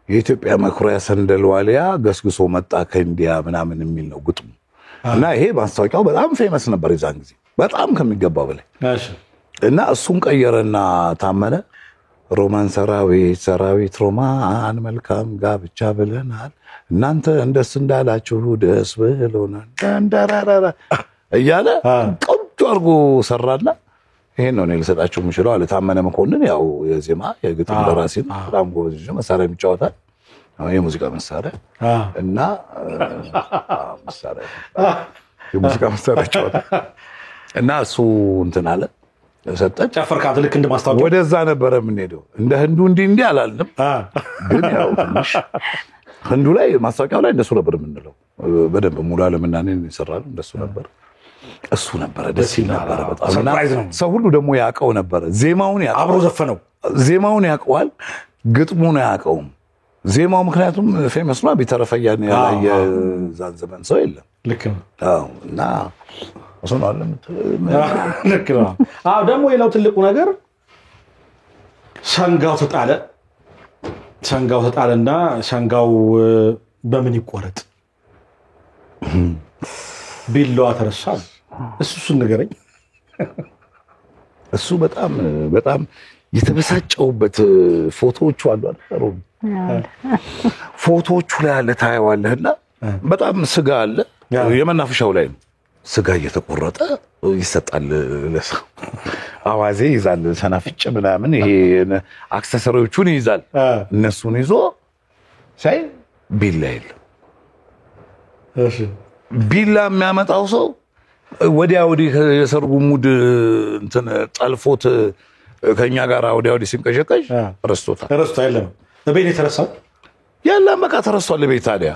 የኢትዮጵያ መኩሪያ ሰንደል ዋሊያ ገስግሶ መጣ ከኢንዲያ ምናምን የሚል ነው ግጥሙ። እና ይሄ ማስታወቂያው በጣም ፌመስ ነበር የዛን ጊዜ በጣም ከሚገባው በላይ። እና እሱን ቀየረና ታመነ ሮማን ሰራዊት ሮማን መልካም ጋብቻ ብለናል እናንተ እንደስ እንዳላችሁ ደስ ብሎናል ዳንዳራራ እያለ ቆንጆ አድርጎ ሰራና ይሄን ነው እኔ ልሰጣችሁ የምችለው አለ። ታመነ መኮንን ያው የዜማ የግጥም ደራሲ በጣም ጎበዝ ነው። መሳሪያ ይጫወታል። የሙዚቃ መሳሪያ እና የሙዚቃ መሳሪያ ይጫወታል እና እሱ እንትን አለ ሰጠች። ጨፈርካት ልክ እንደማስታወቂያ ወደዛ ነበር የምንሄደው። እንደ ህንዱ እንዲህ አላልንም፣ ግን ያው ትንሽ ህንዱ ላይ ማስታወቂያው ላይ እንደሱ ነበር የምንለው። በደንብ ሙሉ ዓለምና እኔን ይሰራሉ እንደሱ ነበር። እሱ ነበር ደስ ይል ነበር በጣም። እና ሰው ሁሉ ደግሞ ያውቀው ነበር። ዜማውን ያውቀው አብሮ ዘፈነው። ዜማውን ያውቀዋል፣ ግጥሙን አያውቀውም። ዜማው ምክንያቱም ፌመስ ነው። ቢተረፈያን ያላየ ዛን ዘመን ሰው የለም። ልክ ነው። አዎ እና እሱ ነው አለ ልክ ነው። አዎ ደግሞ ሌላው ትልቁ ነገር ሸንጋው ተጣለና ሸንጋው በምን ይቆረጥ ቢላዋ ተረሳ። እሱን ንገረኝ። እሱ በጣም በጣም የተበሳጨውበት ፎቶዎቹ አሉ አይደል? ፎቶዎቹ ላይ አለ ታየዋለህና በጣም ስጋ አለ። የመናፈሻው ላይ ነው ስጋ እየተቆረጠ ይሰጣል ለሰው። አዋዜ ይዛል፣ ሰናፍጭ ምናምን ይሄ አክሰሰሪዎቹን ይዛል። እነሱን ይዞ ሳይ ቢላ የለም። እሺ ቢላ የሚያመጣው ሰው ወዲያ ወዲህ የሰርጉ ሙድ እንትን ጠልፎት ከኛ ጋር ወዲያ ወዲህ ሲንቀሸቀሽ ረስቶታል። የለም በቤት የተረሳው ያለም በቃ ተረስቷል። ቤት ታዲያ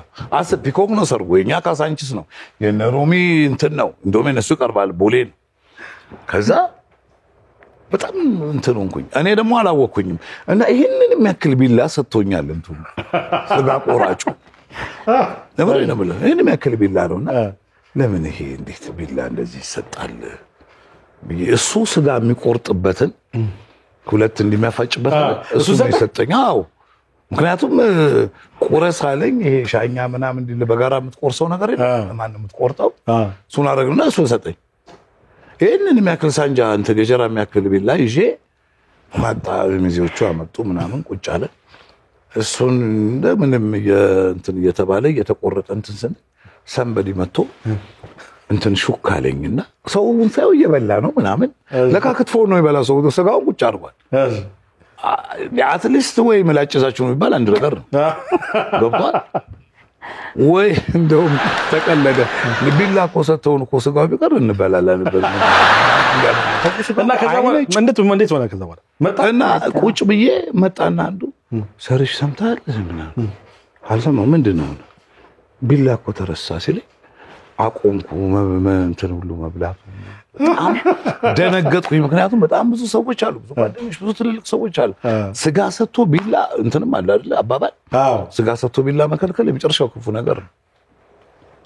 ፒኮክ ነው ሰርጉ። የኛ ካሳንቺስ ነው፣ የነ ሮሚ እንትን ነው። እንደውም እነሱ ይቀርባል ቦሌን። ከዛ በጣም እንትን ሆንኩኝ። እኔ ደግሞ አላወቅኩኝም እና ይሄንን የሚያክል ቢላ ሰጥቶኛል እንትኑ ስጋ ቆራጩ ለምን ነው ብለ ይሄን የሚያክል ቢላ ነውና ለምን ይሄ እንዴት ቢላ እንደዚህ ይሰጣል? እሱ ስጋ የሚቆርጥበትን ሁለት እንደሚያፋጭበት እሱ ይሰጠኝ። አዎ ምክንያቱም ቁረስ አለኝ። ይሄ ሻኛ ምናምን እንዲል በጋራ የምትቆርሰው ነገር የለም። ማን የምትቆርጠው እሱን አደረግና እሱ ሰጠኝ። ይሄንን የሚያክል ሳንጃ እንትን ገጀራ የሚያክል ቢላ ይዤ ማጣ ሚዜዎቹ አመጡ ምናምን ቁጭ አለ። እሱን እንደምንም እንትን እየተባለ እየተቆረጠ እንትን ስን ሰንበዲ መጥቶ እንትን ሹክ አለኝና ሰውን ሳይው እየበላ ነው ምናምን ለካ ክትፎ ነው ይበላ ሰው ስጋውን ቁጭ አድርጓል። አትሊስት ወይ ምላጭዛችሁ ነው ይባል አንድ ነገር ነው ገባል ወይ እንደውም ተቀለደ። ቢላ እኮ ሰተውን እኮ ስጋው ቢቀር እንበላለን እና ከዛ በኋላ እንዴት ሆነ? ከዛ በኋላ መጣና ቁጭ ብዬ መጣና አንዱ ሰርሽ ሰምታል ምናምን አልሰማው ምንድነው ቢላ እኮ ተረሳ ሲለኝ አቆምኩ እንትን ሁሉ መብላት። ደነገጥኩኝ። ምክንያቱም በጣም ብዙ ሰዎች አሉ፣ ብዙ ጓደኞች፣ ብዙ ትልልቅ ሰዎች አሉ። ስጋ ሰጥቶ ቢላ እንትንም አለ አይደል አባባል። ስጋ ሰጥቶ ቢላ መከልከል የመጨረሻው ክፉ ነገር ነው።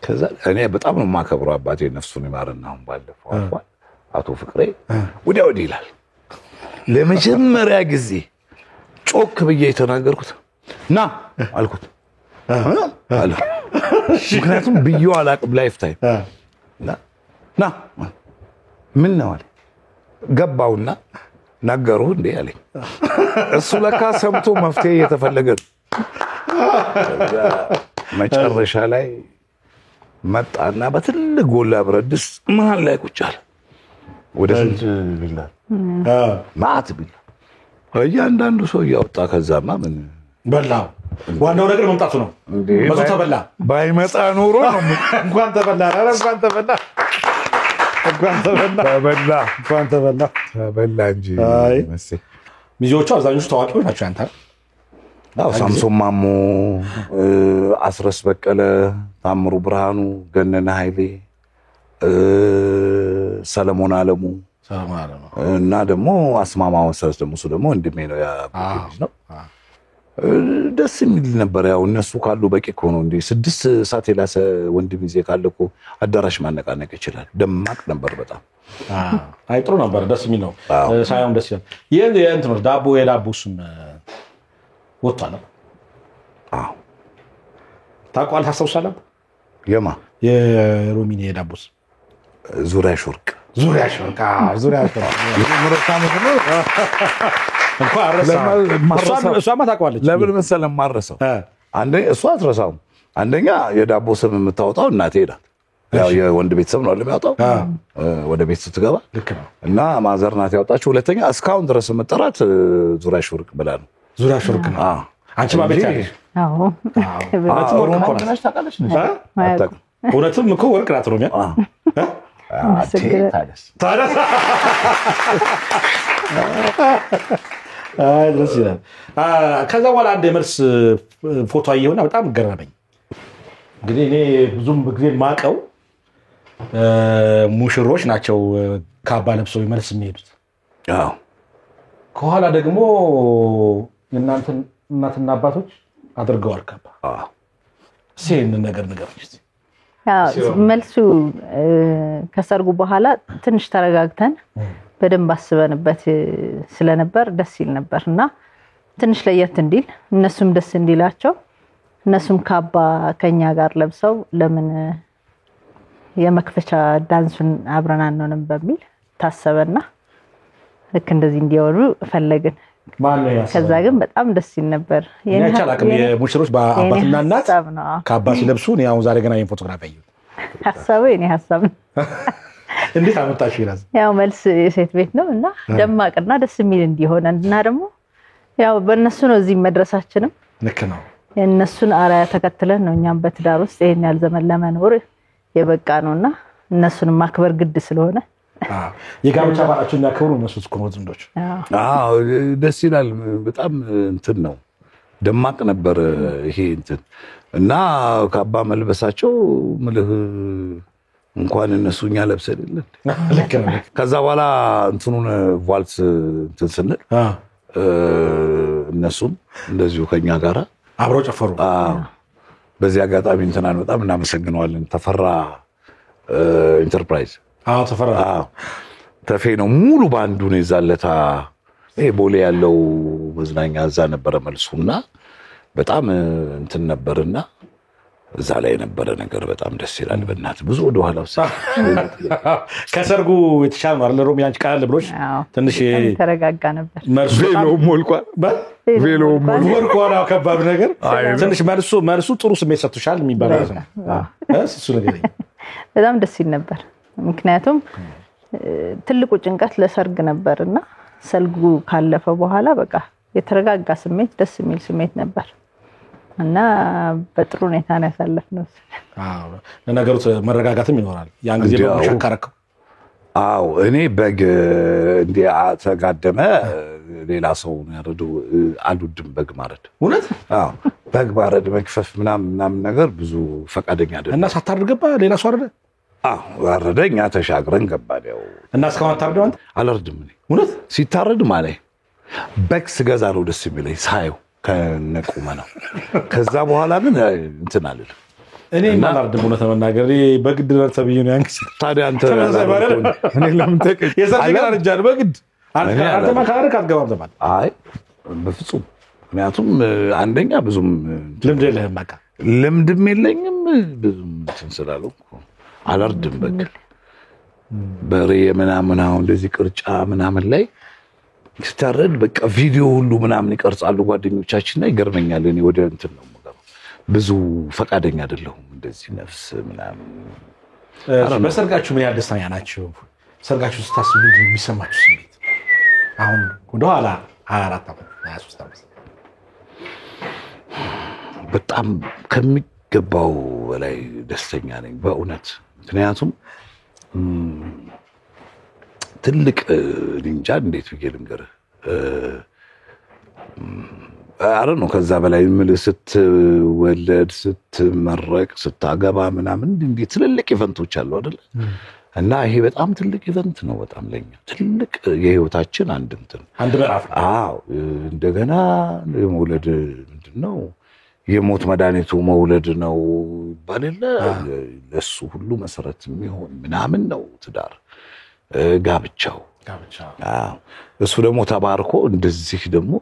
ከዛ እኔ በጣም ነው የማከብረው አባቴ ነፍሱን ይማርና አሁን ባለፈው አልፏል አቶ ፍቅሬ ወዲያ ወዲህ ይላል። ለመጀመሪያ ጊዜ ጮክ ብዬ የተናገርኩት ና አልኩት አለ። ምክንያቱም ብዬው አላቅም ላይፍ ታይም ና ምን ነው አለ። ገባውና ነገሩ እንዴ አለኝ። እሱ ለካ ሰምቶ መፍትሄ እየተፈለገ ነው። መጨረሻ ላይ መጣና በትልቅ ጎላ ብረት ድስት መሀል ላይ ቁጭ አለ። ወደ ስንት ቢላ ማት ቢላ እያንዳንዱ ሰው እያወጣ ከዛማ ምን በላው። ዋናው ነገር መምጣቱ ነው። መቶ ተበላ። ባይመጣ ኖሮ ነው እንኳን ተበላ። ኧረ እንኳን ተበላ እንጂ መሰለኝ። ሚዜዎቹ አብዛኞቹ ታዋቂዎች ናቸው። አንተ አዎ ሳምሶን ማሞ፣ አስረስ በቀለ፣ ታምሩ ብርሃኑ፣ ገነነ ኃይሌ፣ ሰለሞን አለሙ እና ደግሞ አስማማው ሰስ ደግሞ እሱ ደግሞ እንድሜ ነው ያ ልጅ ነው። ደስ የሚል ነበር። ያው እነሱ ካሉ በቂ እኮ ነው እንዴ 6 ሰዓት የላሰ ወንድም ይዜ ካለ እኮ አዳራሽ ማነቃነቅ ይችላል። ደማቅ ነበር በጣም። አይ ጥሩ ነበር፣ ደስ የሚል ነው። ሳይሆን ደስ ይላል። የእንትን ነው ዳቦ የዳቦስም ወጣለ። አዎ ታውቃለህ? ታስታውሳለህ? የማ የሮሚኒ የዳቦስ ዙሪያ ሾርቅ ዙሪያ ሾርቅ እንኳን አረሳው። እሷማ ታውቃለች። ለምን መሰለህ ማረሰው? አንደኛ እሷ አትረሳውም። አንደኛ የዳቦ ስም የምታወጣው እናቴ ናት። ያው የወንድ ቤተሰብ ነው ለሚያወጣው ወደ ቤት ስትገባ ልክ ነው እና ማዘር ናት ያወጣችው ሁለተኛ እስካሁን ድረስ መጠራት ዙሪያሽ ወርቅ ብላ ነው ዙሪያሽ ወርቅ ነው አንቺ ማቤት ያለሽ አዎ እውነትም ወርቅ እኮ ናት ታውቃለች እውነትም እኮ ወርቅ ናት ሮሚያ ታዲያ ደስ ይላል ከዛ በኋላ አንድ የመልስ ፎቶ አየሁና በጣም ገረመኝ እንግዲህ እኔ ብዙም ጊዜ ማቀው ሙሽሮች ናቸው ካባ ለብሰው መልስ የሚሄዱት አዎ ከኋላ ደግሞ እናትና አባቶች አድርገዋል ካባ ሲን ነገር ንገሩኝ መልሱ ከሰርጉ በኋላ ትንሽ ተረጋግተን በደንብ አስበንበት ስለነበር ደስ ይል ነበርና ትንሽ ለየት እንዲል እነሱም ደስ እንዲላቸው እነሱም ካባ ከኛ ጋር ለብሰው ለምን የመክፈቻ ዳንሱን አብረን አንሆንም በሚል ታሰበና ልክ እንደዚህ እንዲያወሩ ፈለግን ከዛ ግን በጣም ደስ ይል ነበር ያቻላከም የሙሽሮች በአባትና እናት ካባ ሲለብሱ ነው ያው ዛሬ ገና ይሄን ፎቶግራፍ አየሁ ሐሳቡ የኔ ሐሳብ እንዴት አመጣሽ ይላል ያው መልስ የሴት ቤት ነው እና ደማቅና ደስ የሚል እንዲሆን እና ደግሞ ያው በእነሱ ነው እዚህ መድረሳችንም ልክ ነው እነሱን አራያ ተከትለን ነው እኛም በትዳር ውስጥ ይሄን ያህል ዘመን ለመኖር የበቃ ነውና እነሱን ማክበር ግድ ስለሆነ የጋብቻ በዓላቸውን ያከብሩ እነሱ እስኮ ነው ዝንዶች ደስ ይላል በጣም እንትን ነው ደማቅ ነበር ይሄ እንትን እና ካባ መልበሳቸው ምልህ እንኳን እነሱኛ ለብሰልን ልክ ነው ከዛ በኋላ እንትኑን ቫልስ እንትን ስንል እነሱም እንደዚሁ ከኛ ጋር አብረው ጨፈሩ በዚህ አጋጣሚ እንትናን በጣም እናመሰግነዋለን ተፈራ ኢንተርፕራይዝ ተፈራ ተፌ ነው ሙሉ ባንዱን ይዛለታ ይሄ ቦሌ ያለው መዝናኛ እዛ ነበረ መልሱና በጣም እንትን ነበርና እዛ ላይ ነበረ ነገር በጣም ደስ ይላል በእናት ብዙ ወደ ኋላ ከሰርጉ የተሻለ ነው አይደል ሮሚ አንቺ ቃል ብሎሽ ትንሽ ተረጋጋ ነበር መልሱ ቬሎ ሞልቋል ቬሎ ሞልቋል ከባድ ነገር ትንሽ መልሱ ጥሩ ስሜት ሰጥቶሻል የሚባለው ነው እሱ ነገር በጣም ደስ ይል ነበር ምክንያቱም ትልቁ ጭንቀት ለሰርግ ነበርና ሰርጉ ካለፈ በኋላ በቃ የተረጋጋ ስሜት ደስ የሚል ስሜት ነበር እና በጥሩ ሁኔታ ነው ያሳለፍነው ለነገሩ መረጋጋትም ይኖራል ያን ጊዜ በመሸከረከው እኔ በግ እንዴ ተጋደመ ሌላ ሰው ነው ያረዱ አልወድም በግ ማረድ እውነት በግ ማረድ መክፈፍ ምናምን ነገር ብዙ ፈቃደኛ አይደለም እና ሳታርገባ ሌላ ሰው አረደ አረደኛ ተሻግረን ገባን ያው እና እስካሁን ታርደው አንተ አላርድም እኔ እውነት ሲታረድ ማለት በግ ስገዛ ነው ደስ የሚለኝ ሳየው ከነቁመ ነው ከዛ በኋላ ግን እንትን አለለ እኔ ማላርድም እውነት ለመናገር በግድ ተብዬ ነው ያንክስ ታዲያ አንተ እኔ ለምን ተቀጭ የሰርግ አርጃል በግድ አንተ ማካረክ አትገባም ተባለ አይ በፍጹም ምክንያቱም አንደኛ ብዙም ልምድ የለህም በቃ ልምድም የለኝም ብዙም እንትን ስላለው አላርድም በግ በሬ ምናምን አሁን እንደዚህ ቅርጫ ምናምን ላይ ሲታረድ በቃ ቪዲዮ ሁሉ ምናምን ይቀርጻሉ ጓደኞቻችን ላይ ይገርመኛል እኔ ወደ እንትን ነው የምገባው ብዙ ፈቃደኛ አይደለሁም እንደዚህ ነፍስ ምናምን በሰርጋችሁ ምን ያህል ደስተኛ ናችሁ ሰርጋችሁ ስታስቡ የሚሰማችሁ ስሜት አሁን ወደኋላ 24 ዓመት 23 ዓመት በጣም ከሚገባው በላይ ደስተኛ ነኝ በእውነት ምክንያቱም ትልቅ እንጃ እንዴት ብዬ ልንገርህ ነው ከዛ በላይ ስትወለድ ስትመረቅ ስታገባ ምናምን እንዴት ትልልቅ ኢቨንቶች አሉ አይደል እና ይሄ በጣም ትልቅ ኢቨንት ነው በጣም ለኛ ትልቅ የህይወታችን አንድ ምዕራፍ እንደገና የመውለድ ምንድነው የሞት መድኃኒቱ መውለድ ነው ባለለ ለሱ ሁሉ መሰረት የሚሆን ምናምን ነው ትዳር ጋብቻው እሱ ደግሞ ተባርኮ እንደዚህ ደግሞ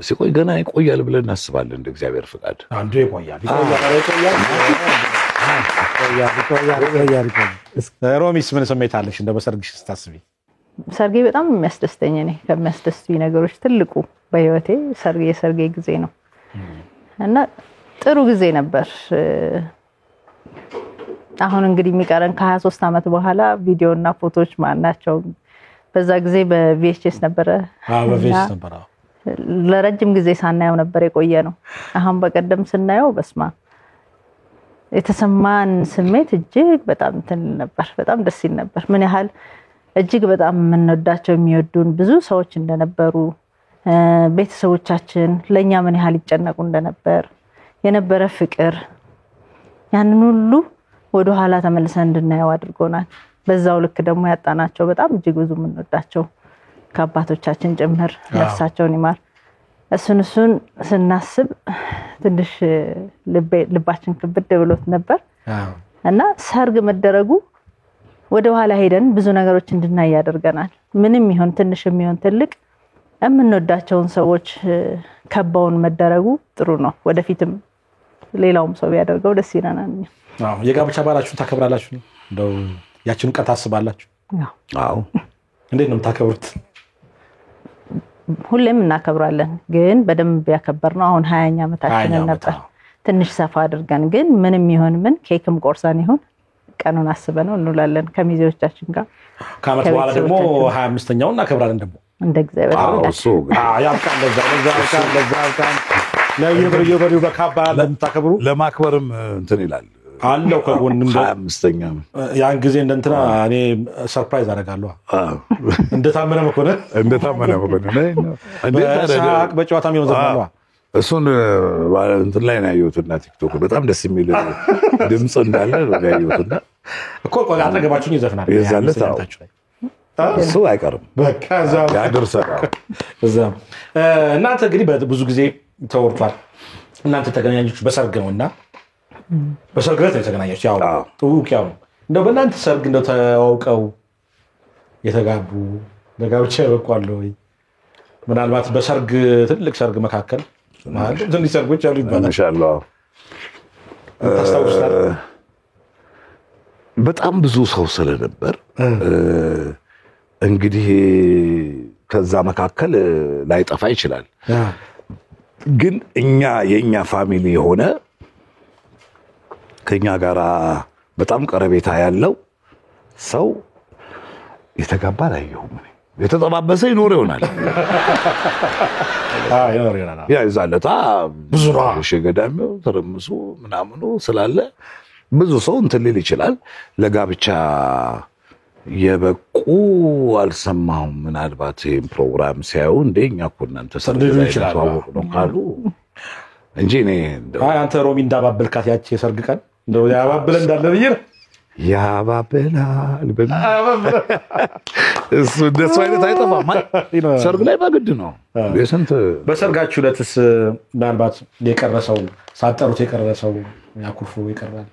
ሲቆይ ገና ይቆያል ብለን እናስባለን እንደ እግዚአብሔር ፍቃድ አንዱ ይቆያል ሮሚስ ምን ስሜት አለሽ እንደ በሰርግሽ ስታስቢ ሰርጌ በጣም የሚያስደስተኝ እኔ ከሚያስደስቱኝ ነገሮች ትልቁ በህይወቴ የሰርጌ ጊዜ ነው እና ጥሩ ጊዜ ነበር አሁን እንግዲህ የሚቀረን ከ23 ዓመት በኋላ ቪዲዮና ፎቶዎች ማናቸው በዛ ጊዜ በቪኤችኤስ ነበር በቪኤችኤስ ነበር ለረጅም ጊዜ ሳናየው ነበር የቆየ ነው አሁን በቀደም ስናየው በስማ የተሰማን ስሜት እጅግ በጣም እንትን ነበር በጣም ደስ ይል ነበር ምን ያህል እጅግ በጣም የምንወዳቸው የሚወዱን ብዙ ሰዎች እንደነበሩ ቤተሰቦቻችን ለኛ ምን ያህል ይጨነቁ እንደነበር የነበረ ፍቅር ያንን ሁሉ ወደ ኋላ ተመልሰን እንድናየው አድርጎናል በዛው ልክ ደግሞ ያጣናቸው በጣም እጅግ ብዙ የምንወዳቸው ከአባቶቻችን ጭምር ነፍሳቸውን ይማር እሱን ስናስብ ትንሽ ልባችን ክብድ ብሎት ነበር እና ሰርግ መደረጉ ወደ ኋላ ሄደን ብዙ ነገሮች እንድናይ ያደርገናል ምንም ይሁን ትንሽ የሚሆን ትልቅ የምንወዳቸውን ሰዎች ከበውን መደረጉ ጥሩ ነው ወደፊትም ሌላውም ሰው ያደርገው ደስ ይለናል የጋብቻ በዓላችሁን ታከብራላችሁ እንደው ያቺን ቀን ታስባላችሁ አዎ እንዴት ነው ታከብሩት ሁሌም እናከብራለን ግን በደንብ ያከበርነው አሁን 20ኛ ዓመታችንን ነበር ትንሽ ሰፋ አድርገን ግን ምንም ይሁን ምን ኬክም ቆርሰን ይሁን ቀኑን አስበነው እንውላለን ከሚዜዎቻችን ጋር ከአመት በኋላ ደግሞ 25ኛውን እናከብራለን ደግሞ እንደ እግዚአብሔር ያብቃን ለዛ ለየበሪው በካባ ለምታከብሩ ለማክበርም እንትን ይላል አለው ከጎንም 25ኛ ያን ጊዜ እንደንትና እኔ ሰርፕራይዝ አደርጋለሁ እንደታመነ መኮንን በሳቅ በጨዋታ የሚሆን ዘፈን እሱን እንትን ላይ ነው ያየሁትና ቲክቶክ በጣም ደስ የሚል ድምጽ እንዳለ ነው ያየሁትና እኮ ቆይ አጠገባችሁን ይዘፍናል የዛለታችሁ እሱ አይቀርም በቃ ያደርሰናል እዛ እናንተ እንግዲህ ብዙ ጊዜ ተወርቷል እናንተ ተገናኛችሁ በሰርግ ነውና በሰርግ ላይ ተገናኛችሁ ያው ጥውቂያው እንደው በእናንተ ሰርግ እንደው ተዋውቀው የተጋቡ ለጋብቻ ይበቃሉ ወይ ምናልባት በሰርግ ትልቅ ሰርግ መካከል ማለት ትንሽ ሰርጎች አሉ ይባላል ኢንሻአላህ ታስታውሳለህ በጣም ብዙ ሰው ስለነበር እንግዲህ ከዛ መካከል ላይጠፋ ይችላል ግን የኛ ፋሚሊ የሆነ ከኛ ጋራ በጣም ቀረቤታ ያለው ሰው የተጋባ ላይየውም የተጠባበሰ ይኖር ይሆናል ይኖር ይሆናል ያ ይዛለታ ብዙ ነው ሸገዳሚው ተረምሱ ምናምኑ ስላለ ብዙ ሰው እንትን ሊል ይችላል ለጋብቻ የበቁ አልሰማሁም ምናልባት ይሄን ፕሮግራም ሲያዩ እንደኛ እኮ እናንተ ሰርግ ይችላል ነው ካሉ እንጂ እኔ አንተ ሮሚ እንዳባበልካት ያቺ የሰርግ ቀን እንደው ያባበለ እንዳለ ብዬ ያባበላል እሱ ደስ አይነት አይጠፋም ሰርግ ላይ በግድ ነው የስንት በሰርጋችሁ ዕለትስ ምናልባት የቀረሰው ሳጠሩት የቀረሰው ያኩርፉ ይቀርባል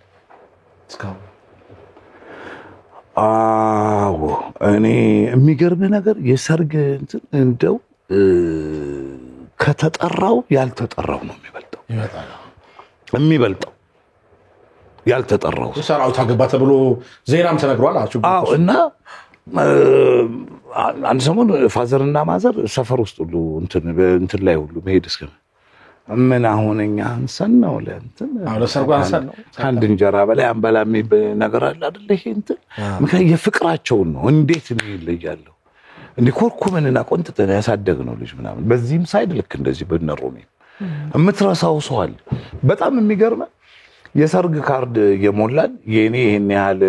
እስካሁን አዎ እኔ የሚገርም ነገር የሰርግ እንደው ከተጠራው ያልተጠራው ነው የሚበልጠው ያልተጠራው ሰራው ታገባ ተብሎ ዜናም ተነግሯል አዎ እና አንድ ሰሞን ፋዘርና ማዘር ሰፈር ውስጥ ሁሉ እንትን ላይ ሁሉ መሄድ እስከ ምን አሁንኛ አንሰን ነው ለእንትን ለሰርጉ አንሰን ነው አንድ እንጀራ በላይ አንበላም ነገር አለ አይደል ይሄ እንትን ምክንያት የፍቅራቸው ነው እንዴት ነው ይለያለው እንዴ ኮርኩመንና ቆንጥጠን ያሳደግነው ልጅ ምናምን በዚህም ሳይድ ልክ እንደዚህ በነሮሚ የምትረሳው ሰው አለ በጣም የሚገርም የሰርግ ካርድ የሞላን የኔ ይሄን ያህል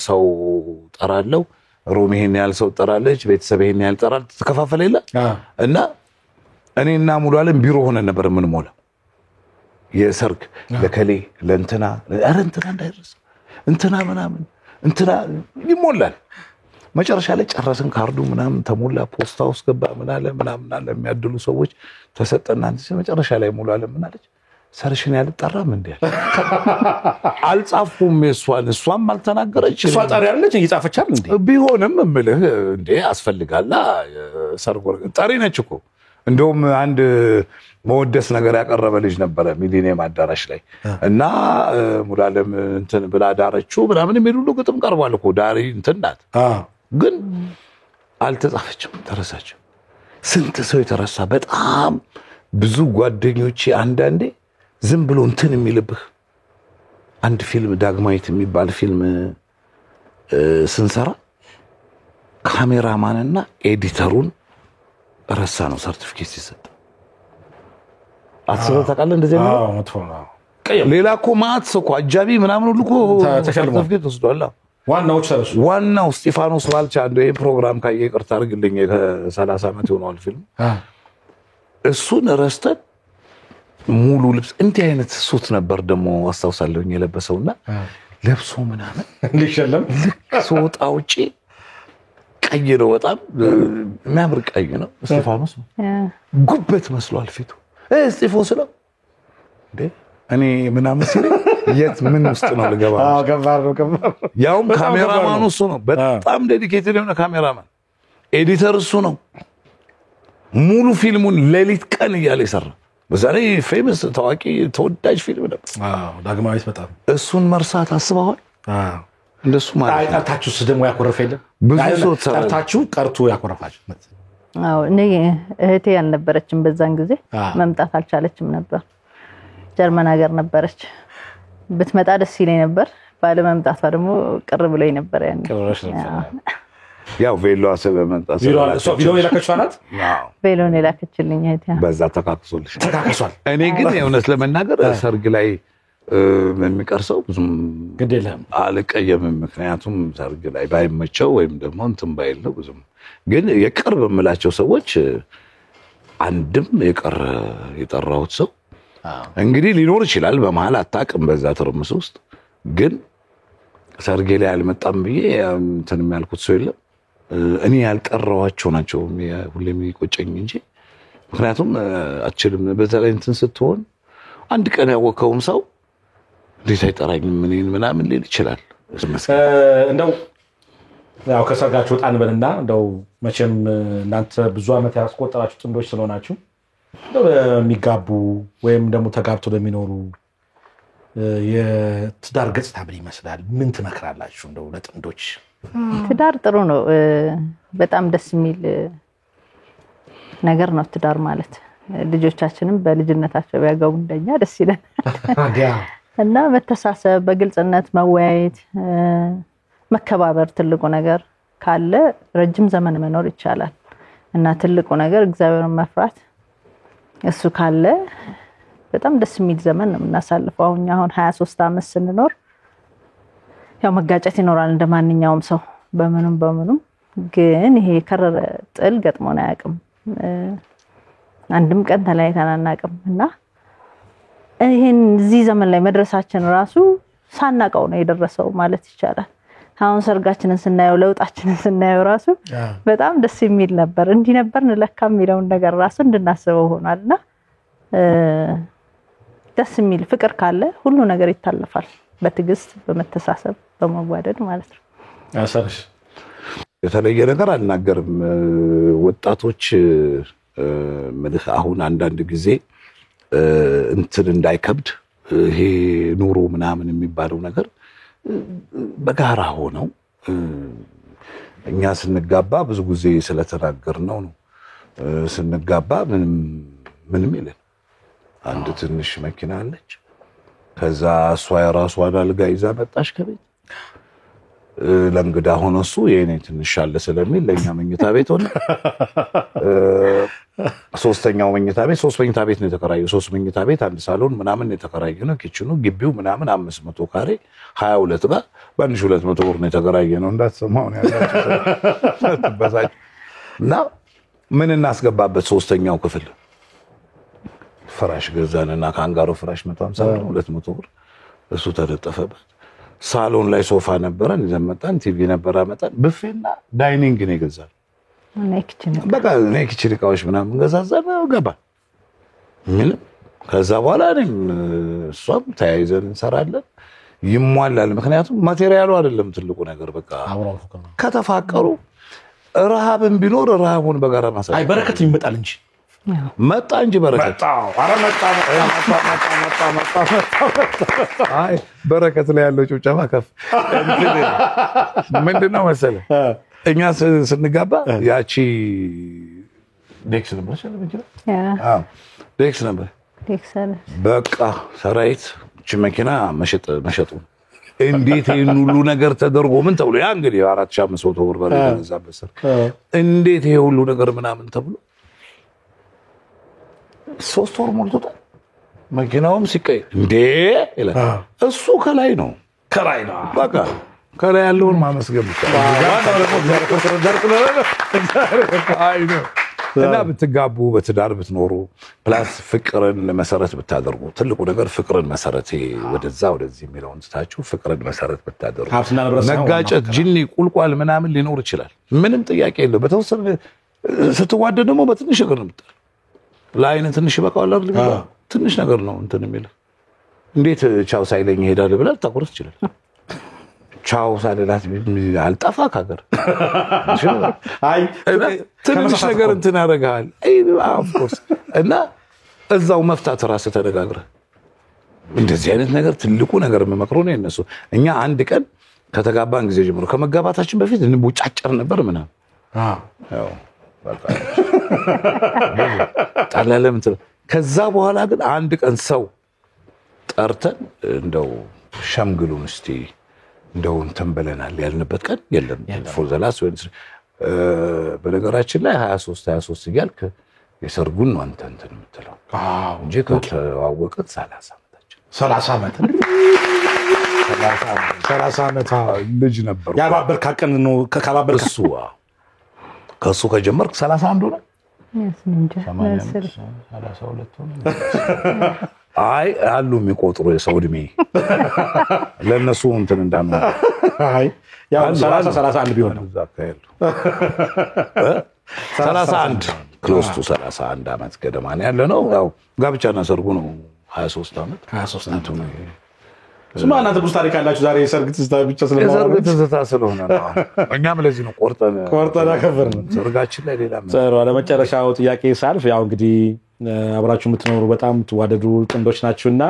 ሰው ጠራለው ሮሚ ይሄን ያህል ሰው ጠራለች ቤተሰብ ይሄን ያህል ጠራል ተከፋፈለ ይላ እና እኔና ሙሉ ዓለም ቢሮ ሆነ ነበር ምን ሞላ የሰርግ ለከሌ ለእንትና እንትና እንዳይረሳ እንትና ምናምን እንትና ይሞላል መጨረሻ ላይ ጨረስን ካርዱ ምናምን ተሞላ ፖስታ ውስጥ ገባ ምናምን አለ የሚያድሉ ሰዎች ተሰጠና እንትን መጨረሻ ላይ ሙሉ ዓለም ምን አለች ሰርሽን ያልጠራም እንዴ አልጻፉም እሷም አልተናገረች እሷ ጠሪ ያለች እየጻፈቻል እንዴ ቢሆንም እምልህ እንዴ አስፈልጋላ ሰርግ ጠሪ ነች እኮ እንደውም አንድ መወደስ ነገር ያቀረበ ልጅ ነበር ሚሊኒየም አዳራሽ ላይ እና ሙሉ ዓለም እንትን ብላ ዳረችው ምናምን የሚሉሉ ግጥም ቀርቧል እኮ ዳሪ እንትን ናት ግን አልተጻፈችም ተረሳች ስንት ሰው የተረሳ በጣም ብዙ ጓደኞቼ አንዳንዴ ዝም ብሎ እንትን የሚልብህ አንድ ፊልም ዳግማዊት የሚባል ፊልም ስንሰራ ካሜራማንና ኤዲተሩን ረሳ ነው ሰርቲፊኬት ሲሰጥ አስበው ታውቃለህ እንደዚህ ነው ሌላ እኮ ማት ሰው አጃቢ ምናምን ሁሉ እኮ ሰርቲፊኬት ወስዷል ዋናው ስጢፋኖስ ባልቻ አንዱ ይሄ ፕሮግራም ካየ ይቅርታ አድርግልኝ ከ30 ዓመት ሆኗል ፊልም እሱን ረስተን ሙሉ ልብስ እንዲህ አይነት ሱት ነበር ደሞ አስተውሳለሁኝ የለበሰውና ለብሶ ምናምን ሊሸለም ሱት አውጪ ቀይ ነው በጣም የሚያምር ቀይ ነው ስጢፋኖስ ጉበት መስሏል ፊቱ ስጢፎስ ነው እንዴ እኔ ምናምን ሲል የት ምን ውስጥ ነው ልገባ ገባር ያውም ካሜራማኑ እሱ ነው በጣም ዴዲኬትድ የሆነ ካሜራማን ኤዲተር እሱ ነው ሙሉ ፊልሙን ሌሊት ቀን እያለ ይሰራ በዛሬ ፌመስ ታዋቂ ተወዳጅ ፊልም ነው ዳግማዊት በጣም እሱን መርሳት አስበዋል እንደሱ ማለት ነው ታታችሁስ ደሞ ያኮረፈ የለም ብዙ ሰው ታታችሁ ቀርቶ ያኮረፋችሁ አዎ እኔ እህቴ ያልነበረችም በዛን ጊዜ መምጣት አልቻለችም ነበር ጀርመን ሀገር ነበረች ብትመጣ ደስ ይለኝ ነበር ባለ መምጣቷ ደግሞ ቅር ብሎኝ ነበር ያን ያው ቬሎ አሰበመንጣ ቬሎ የላከችዋናት ቬሎ የላከችልኝ እህቴ በዛ ተካክሷል እኔ ግን የእውነት ለመናገር ሰርግ ላይ የሚቀርሰው ብዙም ግዴለም አልቀየምም ምክንያቱም ሰርግ ላይ ባይመቸው ወይም ደግሞ እንትን ባይል ነው ብዙም ግን የቅርብ የምላቸው ሰዎች አንድም የጠራሁት ሰው እንግዲህ ሊኖር ይችላል በመሃል አጣቅም በዛ ተርምስ ውስጥ ግን ሰርጌ ላይ አልመጣም ብዬ እንትን የሚያልኩት ሰው የለም እኔ ያልጠራዋቸው ናቸው ሁሌም ይቆጨኝ እንጂ ምክንያቱም አችልም በተለይ እንትን ስትሆን አንድ ቀን ያወቀውም ሰው እንዴት አይጠራኝም ምንን ምናምን ሊል ይችላል እንደው ያው ከሰርጋችሁ ጣን በልና እንደው መቼም እናንተ ብዙ አመት ያስቆጠራችሁ ጥንዶች ስለሆናችሁ እንደው የሚጋቡ ወይም ደግሞ ተጋብቶ ለሚኖሩ የትዳር ገጽታ ምን ይመስላል ምን ትመክራላችሁ እንደው ለጥንዶች ትዳር ጥሩ ነው በጣም ደስ የሚል ነገር ነው ትዳር ማለት ልጆቻችንም በልጅነታቸው ቢያገቡ እንደኛ ደስ ይላል እና መተሳሰብ በግልጽነት መወያየት መከባበር ትልቁ ነገር ካለ ረጅም ዘመን መኖር ይቻላል እና ትልቁ ነገር እግዚአብሔርን መፍራት እሱ ካለ በጣም ደስ የሚል ዘመን ነው እናሳልፈው አሁን 23 አመት ስንኖር ያው መጋጨት ይኖራል እንደማንኛውም ሰው በምንም ግን ይሄ ከረረ ጥል ገጥሞና ያቅም አንድም ቀን ተለያይተን አናቅም እና ይሄን እዚህ ዘመን ላይ መድረሳችን ራሱ ሳናቀው ነው የደረሰው ማለት ይቻላል አሁን ሰርጋችንን ስናየው ለውጣችንን ስናየው ራሱ በጣም ደስ የሚል ነበር እንዲህ ነበር ለካ የሚለው ነገር ራሱ እንድናስበው ሆኗልና ደስ የሚል ፍቅር ካለ ሁሉ ነገር ይታለፋል በትግስት በመተሳሰብ በመዋደድ ማለት ነው አሰብሽ የተለየ ነገር አልናገርም ወጣቶች መልክ አሁን አንዳንድ ጊዜ እንትን እንዳይከብድ ይሄ ኑሮ ምናምን የሚባለው ነገር በጋራ ሆነው እኛ ስንጋባ ብዙ ጊዜ ስለተናገርነው ነው ስንጋባ ምንም የለም አንድ ትንሽ መኪና አለች ከዛ እሷ የራሷን አልጋ ይዛ መጣሽ ከቤት ለእንግዳ ሆኖ እሱ የኔ ትንሽ አለ ስለሚል ለኛ መኝታ ቤት ሆነ ሶስተኛው መኝታ ቤት ሶስት መኝታ ቤት ነው የተከራየው ሶስት መኝታ ቤት አንድ ሳሎን ምናምን ነው የተከራየው ኪችኑ ግቢው ምናምን 500 ካሬ 22 ጋር በ1200 ብር ነው የተከራየው እንዳትሰማው ነው ያላችሁ በዛች እና ምን እናስገባበት ሶስተኛው ክፍል ፍራሽ ገዛንና ካንጋሮ ፍራሽ 150 ብር 200 ብር እሱ ተለጠፈበት ሳሎን ላይ ሶፋ ነበረን ይዘመጣን ቲቪ ነበር አመጣን ብፌና ዳይኒንግ ነው ገዛን በቃ ኔክችን እቃዎች ምናምን ገዛዛን ገባ ምንም ከዛ በኋላ እሷም ተያይዘን እንሰራለን ይሟላል ምክንያቱም ማቴሪያሉ አይደለም ትልቁ ነገር በቃ ከተፋቀሩ ረሃብን ቢኖር ረሃቡን በጋራ ማሳይ አይ በረከት ይመጣል እንጂ መጣ እንጂ በረከት አረ መጣ አይ በረከት ላይ ያለው ጭብጨባ ከፍ ምንድነው መሰለህ እኛ ስንጋባ ያቺ ዴክስ ነበር ዴክስ ነበር በቃ ሰራይት እቺ መኪና መሸጡ እንዴት ይሄን ሁሉ ነገር ተደርጎ ምን ተብሎ ያ እንግዲህ 4500 ብር በላይ ተገዛበት ሰርግ እንዴት ይሄ ሁሉ ነገር ምናምን ተብሎ 3 ወር ሞልቶታል። መኪናውም ሲቀይ እንዴ ይላል እሱ ከላይ ነው በቃ ከላይ ያለውን ማመስገን ብቻ እና ብትጋቡ በትዳር ብትኖሩ ፕላስ ፍቅርን መሰረት ብታደርጉ ትልቁ ነገር ፍቅርን መሰረት ወደዚህ የሚለውን ትታችሁ ፍቅርን መሰረት ብታደርጉ መጋጨት ጅኒ ቁልቋል ምናምን ሊኖር ይችላል ምንም ጥያቄ የለው በተወሰነ ስትዋደድ ደግሞ በትንሽ ነገር ነው የምትጣል ለአይነ ትንሽ በቃው አይደል ትንሽ ነገር ነው እንትን የሚል እንዴት ቻው ሳይለኝ ይሄዳል ብለህ ታቆርስ ይችላል ቻው ሳይላት አልጠፋ ካገር አይ ትንሽ ነገር እንትን ያደርጋል ኦፍ ኮርስ እና እዛው መፍታት ራስ ተደጋግረ እንደዚህ አይነት ነገር ትልቁ ነገር መመክሮ ነው እነሱ እኛ አንድ ቀን ከተጋባን ጊዜ ጀምሮ ከመጋባታችን በፊት እንቦጫጨር ነበር ምናምን ያው በቃ ታላለም ከዛ በኋላ ግን አንድ ቀን ሰው ጠርተን እንደው ሸምግሉን እስቲ እንደው እንትን ብለናል ያልንበት ቀን የለም ፎር ዘ ላስት ወይ በነገራችን ላይ 23 እያልክ የሰርጉን ነው አንተ እንትን የምትለው እንጂ ከተዋወቀን 30 ዓመት 30 ዓመት ልጅ ነበር ያባበል ካቀን ነው ከባበል ከሱ ከጀመርክ 31 ሆነ እንጃ 32 ሆነ አይ አሉ የሚቆጥሩ የሰው እድሜ ለነሱ እንትን እንዳኑ አይ ያው 31 ቢሆን ነው ዛካየሉ 31 ክሎስ ቱ 31 ዓመት ገደማ ነው ያለ ነው ያው ጋብቻና ሰርጉ ነው 23 ዓመት ነው ስማና ተብስ ታሪክ አላችሁ ዛሬ ሰርግ ትዝታ ብቻ ሰርግ ትዝታ ስለሆነ ነው እኛም ለዚህ ነው ቆርጠን አከበርን ሰርጋችን ላይ ሌላ ጸሩ ለመጨረሻው ጥያቄ ሳልፍ ያው እንግዲህ አብራችሁ የምትኖሩ በጣም ትዋደዱ ጥንዶች ናችሁና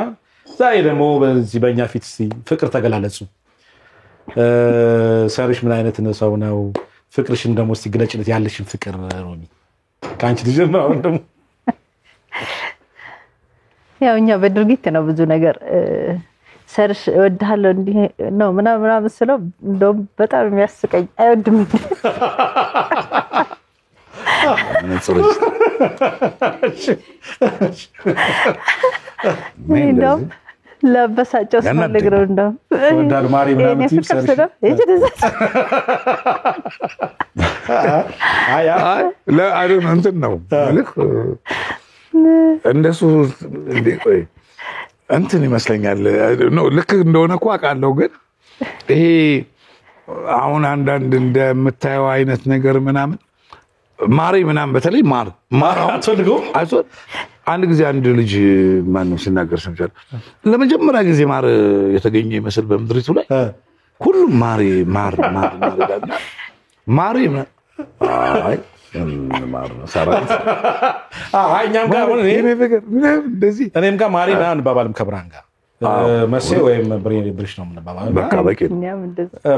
ዛሬ ደግሞ በዚህ በእኛ ፊት ፍቅር ተገላለጹ ሰርሽ ምን አይነት ሰው ነው ፍቅርሽን ደግሞ እስቲ ግለጭለት ያለሽን ፍቅር ሮሚ ካንቺ ልጅ ነው ደግሞ ያው እኛ በድርጊት ነው ብዙ ነገር ሰርሽ እወድሃለሁ እንዲህ ነው ምናምን ስለው እንደውም በጣም የሚያስቀኝ አይወድም እንደውም ለበሳቸው ስፈልግ ነው እንደውም ወዳል ማሪ ምናምን ቲፕ ሰርሽ አይ አይዶን እንትን ነው ልክ እንደሱ እንዴ ቆይ እንትን ይመስለኛል ነው ልክ እንደሆነ እኮ አውቃለሁ ግን ይሄ አሁን አንዳንድ እንደምታየው አይነት ነገር ምናምን ማሪ ምናምን በተለይ ማር አትፈልገው አይሶት አንድ ጊዜ አንድ ልጅ ማን ነው ሲናገር ሰምቻለሁ ለመጀመሪያ ጊዜ ማር የተገኘ ይመስል በምድሪቱ ላይ ሁሉም ማር ይላልና ማሪ አይ ማር ሰራይ እኛም ጋር ሆነ እንደዚህ እኔም ጋር ማሪ ምናምን እንባባልም ከብርሃን ጋር መሴ ወይም ብሬሽ ነው የምንባባለው በቃ በቂ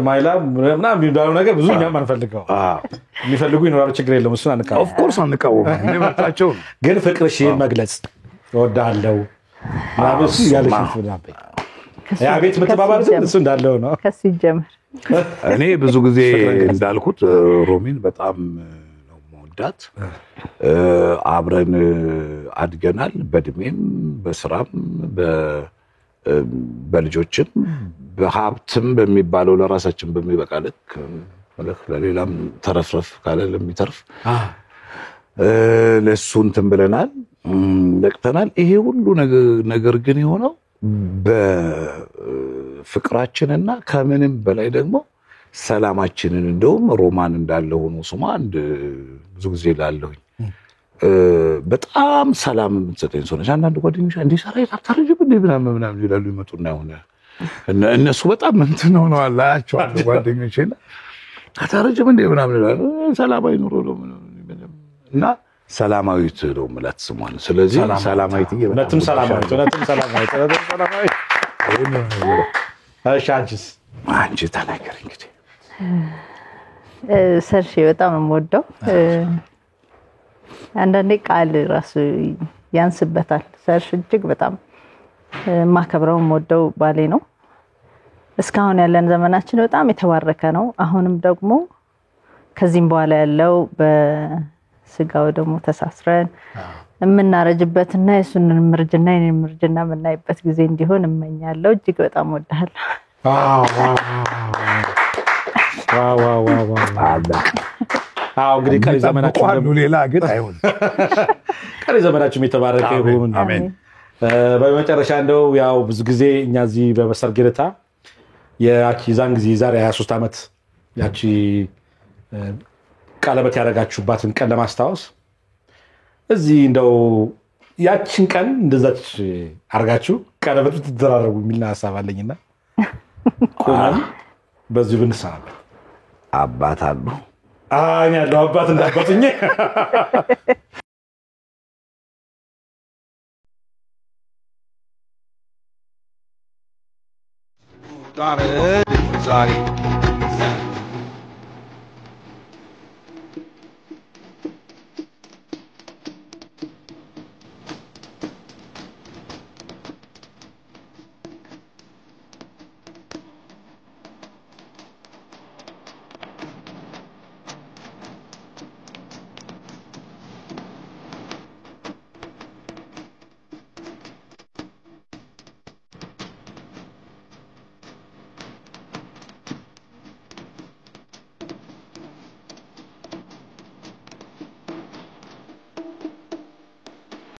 ማይላ ምናምን የሚባለው ነገር ብዙ እኛም አንፈልገው የሚፈልጉ ይኖራሉ ችግር የለም እሱን አንቃወም ኦፍ ኮርስ አንቃወም እንደመጣቸው ግን ፍቅርሽን መግለጽ እወዳለሁ ማለት ያለሽን ፍላቤ ያ ቤት የምትባባሉት እሱ እንዳለው ነው ከሱ ይጀምር እኔ ብዙ ጊዜ እንዳልኩት ሮሚን በጣም ነው መወዳት አብረን አድገናል በእድሜም በስራም በልጆችም በሀብትም በሚባለው ለራሳችን በሚበቃ ልክ ለሌላም ተረፍረፍ ካለ ለሚተርፍ ለሱ እንትን ብለናል ለቅተናል ይሄ ሁሉ ነገር ግን የሆነው በፍቅራችንና ከምንም በላይ ደግሞ ሰላማችንን እንደውም ሮማን እንዳለው ሆኖ ስማ አንድ ብዙ ጊዜ ላለሁኝ በጣም ሰላም የምትሰጠኝ ሰው ነች አንዳንድ ጓደኞች እንዴ ሰራይ ታታረጅም እንዴ ምናምን ይላሉ ይመጡና የሆነ እነሱ በጣም እንትን ነው አላቸው አንድ ጓደኞቼና ታታረጅም እንዴ ምናምን ይላሉ ሰላማዊ ኑሮ ነው እና ሰላማዊት ነው ማለት ስሟን ስለዚህ ሰላማዊት እነቱም ሰላማዊት አሻንቺስ አንቺ ተናገር እንግዲህ ሰርሽ በጣም የምወደው አንዳንዴ ቃል ራሱ ያንስበታል ሰርሽ እጅግ በጣም ማከብረው ወደው ባሌ ነው እስካሁን ያለን ዘመናችን በጣም የተባረከ ነው አሁንም ደግሞ ከዚህም በኋላ ያለው በስጋው ደግሞ ተሳስረን የምናረጅበትና የሱንን ምርጅና የኔን ምርጅና የምናይበት ጊዜ እንዲሆን እመኛለሁ እጅግ በጣም ወዳለሁ እንግዲህ ቀሪ ዘመናችን ደግሞ ሌላ ግን አይሆን ቀሪ ዘመናችን የተባረከ ይሁን አሜን በመጨረሻ እንደው ያው ብዙ ጊዜ እኛ እዚህ በሰርግ ለታ ያቺ ዛን ጊዜ ዛሬ 23 አመት ያቺ ቀለበት ያረጋችሁባትን ቀን ለማስታወስ እዚህ እንደው ያቺን ቀን እንደዛች አርጋችሁ ቀለበት ትደራረቡ የሚል ሐሳብ አለኝና ቆማን በዚህ ብንሰናበት አባት አሉ እኔ ያለው አባት እንዳባትኝ ዳመድ ዛሬ